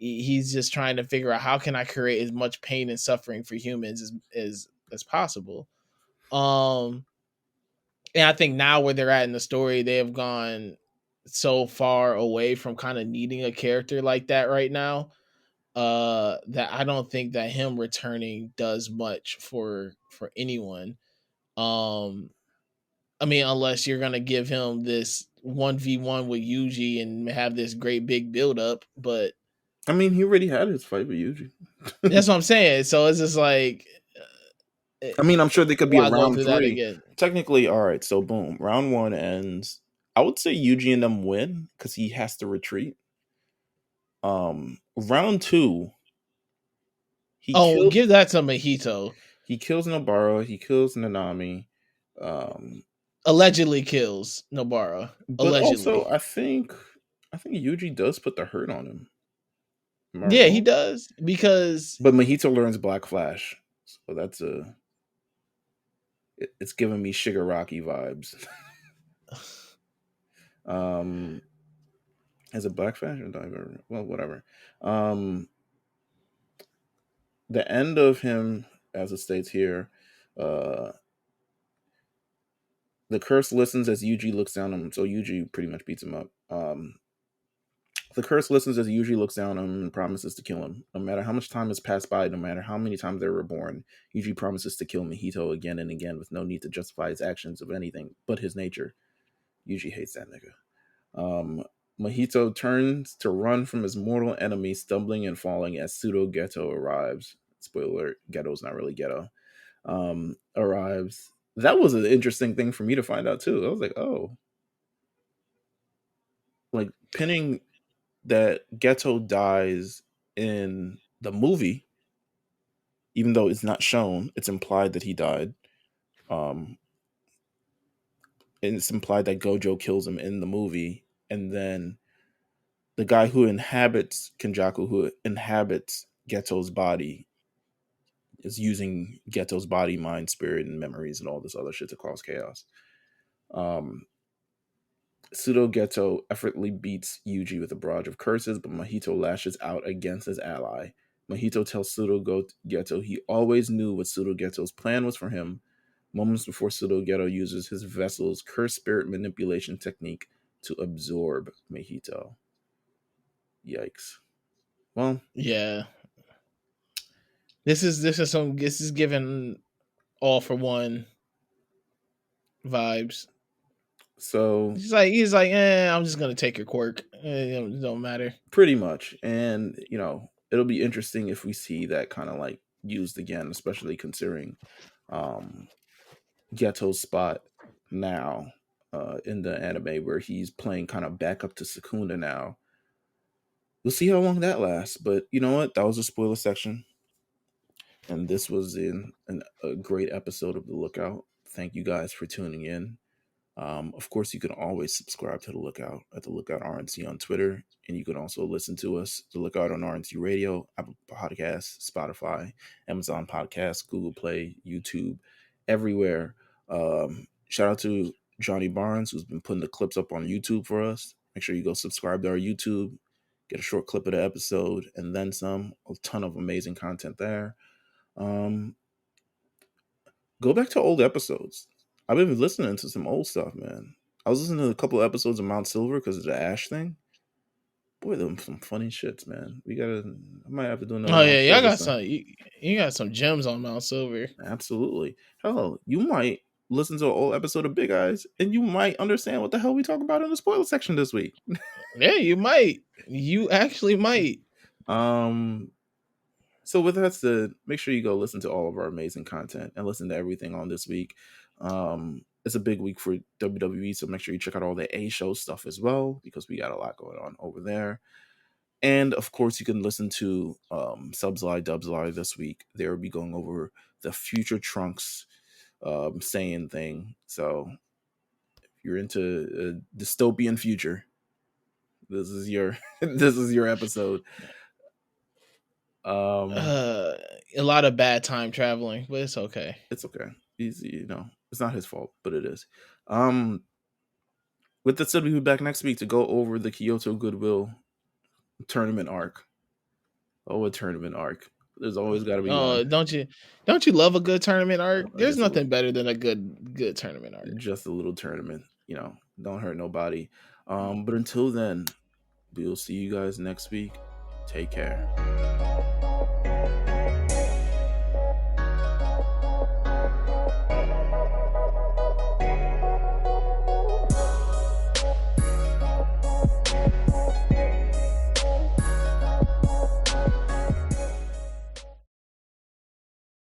he's just trying to figure out how can I create as much pain and suffering for humans as possible. And I think now where they're at in the story, they have gone so far away from kind of needing a character like that right now. That I don't think that him returning does much for anyone. Um I mean, unless you're gonna give him this 1v1 with Yuji and have this great big build up, but I mean, he already had his fight with Yuji. that's what I'm saying. So it's just like, I mean, I'm sure they could be a why go round through that 3. again? Technically, all right. So boom, round 1 ends. I would say Yuji and them win because he has to retreat. Round 2, Give that to Mahito. he kills Nobara, he kills Nanami. Allegedly kills Nobara. But Allegedly. also, I think Yuji does put the hurt on him. Yeah, he does because. But Mahito learns Black Flash, so that's it's giving me Shigaraki vibes. Is it Black Flash or Diver? Well, whatever. The end of him, as it states here, the curse listens as Yuji looks down on him. So Yuji pretty much beats him up. The curse listens as Yuji looks down on him and promises to kill him. No matter how much time has passed by, no matter how many times they were reborn, Yuji promises to kill Mahito again and again with no need to justify his actions of anything but his nature. Yuji hates that nigga. Mahito turns to run from his mortal enemy, stumbling and falling as Pseudo Ghetto arrives. Spoiler alert, Ghetto's not really Ghetto. Arrives. That was an interesting thing for me to find out too. I was like, oh. Like pinning that Ghetto dies in the movie, even though it's not shown, it's implied that he died. And it's implied that Gojo kills him in the movie, and then the guy who inhabits Kenjaku, who inhabits Ghetto's body, is using Ghetto's body, mind, spirit, and memories and all this other shit to cause chaos. Pseudo Ghetto effortlessly beats Yuji with a barrage of curses, but Mahito lashes out against his ally. Mahito tells Pseudo Ghetto he always knew what Pseudo Ghetto's plan was for him. Moments before Pseudo Ghetto uses his vessel's curse spirit manipulation technique to absorb Mahito. Yikes. Well, yeah. This is giving All for One vibes. So he's like, I'm just gonna take your quirk. It don't matter. Pretty much. And it'll be interesting if we see that kind of like used again, especially considering Ghetto's spot now in the anime where he's playing kind of back up to Secunda now. We'll see how long that lasts. But you know what? That was a spoiler section. And this was a great episode of The Lookout. Thank you guys for tuning in. Of course, you can always subscribe to The Lookout at The Lookout RNC on Twitter. And you can also listen to us, The Lookout on RNC Radio, Apple Podcasts, Spotify, Amazon Podcasts, Google Play, YouTube, everywhere. Shout out to Johnny Barnes, who's been putting the clips up on YouTube for us. Make sure you go subscribe to our YouTube, get a short clip of the episode, and then some. A ton of amazing content there. Go back to old episodes. I've been listening to some old stuff, man. I was listening to a couple of episodes of Mount Silver because of the Ash thing. Boy, them some funny shits, man. I might have to do another. Oh yeah, y'all got some. You got some gems on Mount Silver. Absolutely. Hell, you might listen to an old episode of Big Eyes, and you might understand what the hell we talk about in the spoiler section this week. Yeah, you might. You actually might. So with that said, make sure you go listen to all of our amazing content and listen to everything on this week. It's a big week for WWE, so make sure you check out all the A show stuff as well, because we got a lot going on over there. And of course, you can listen to Subs Lie, Dubs Lie this week. They will be going over the Future Trunks saying thing. So if you're into a dystopian future, this is your this is your episode. A lot of bad time traveling, but it's okay. It's okay. He's, it's not his fault, but it is. With that said, we'll be back next week to go over the Kyoto Goodwill tournament arc. Oh, a tournament arc. There's always got to be one. Don't you love a good tournament arc? There's nothing better than a good tournament arc. Just a little tournament, don't hurt nobody. But until then, we'll see you guys next week. Take care.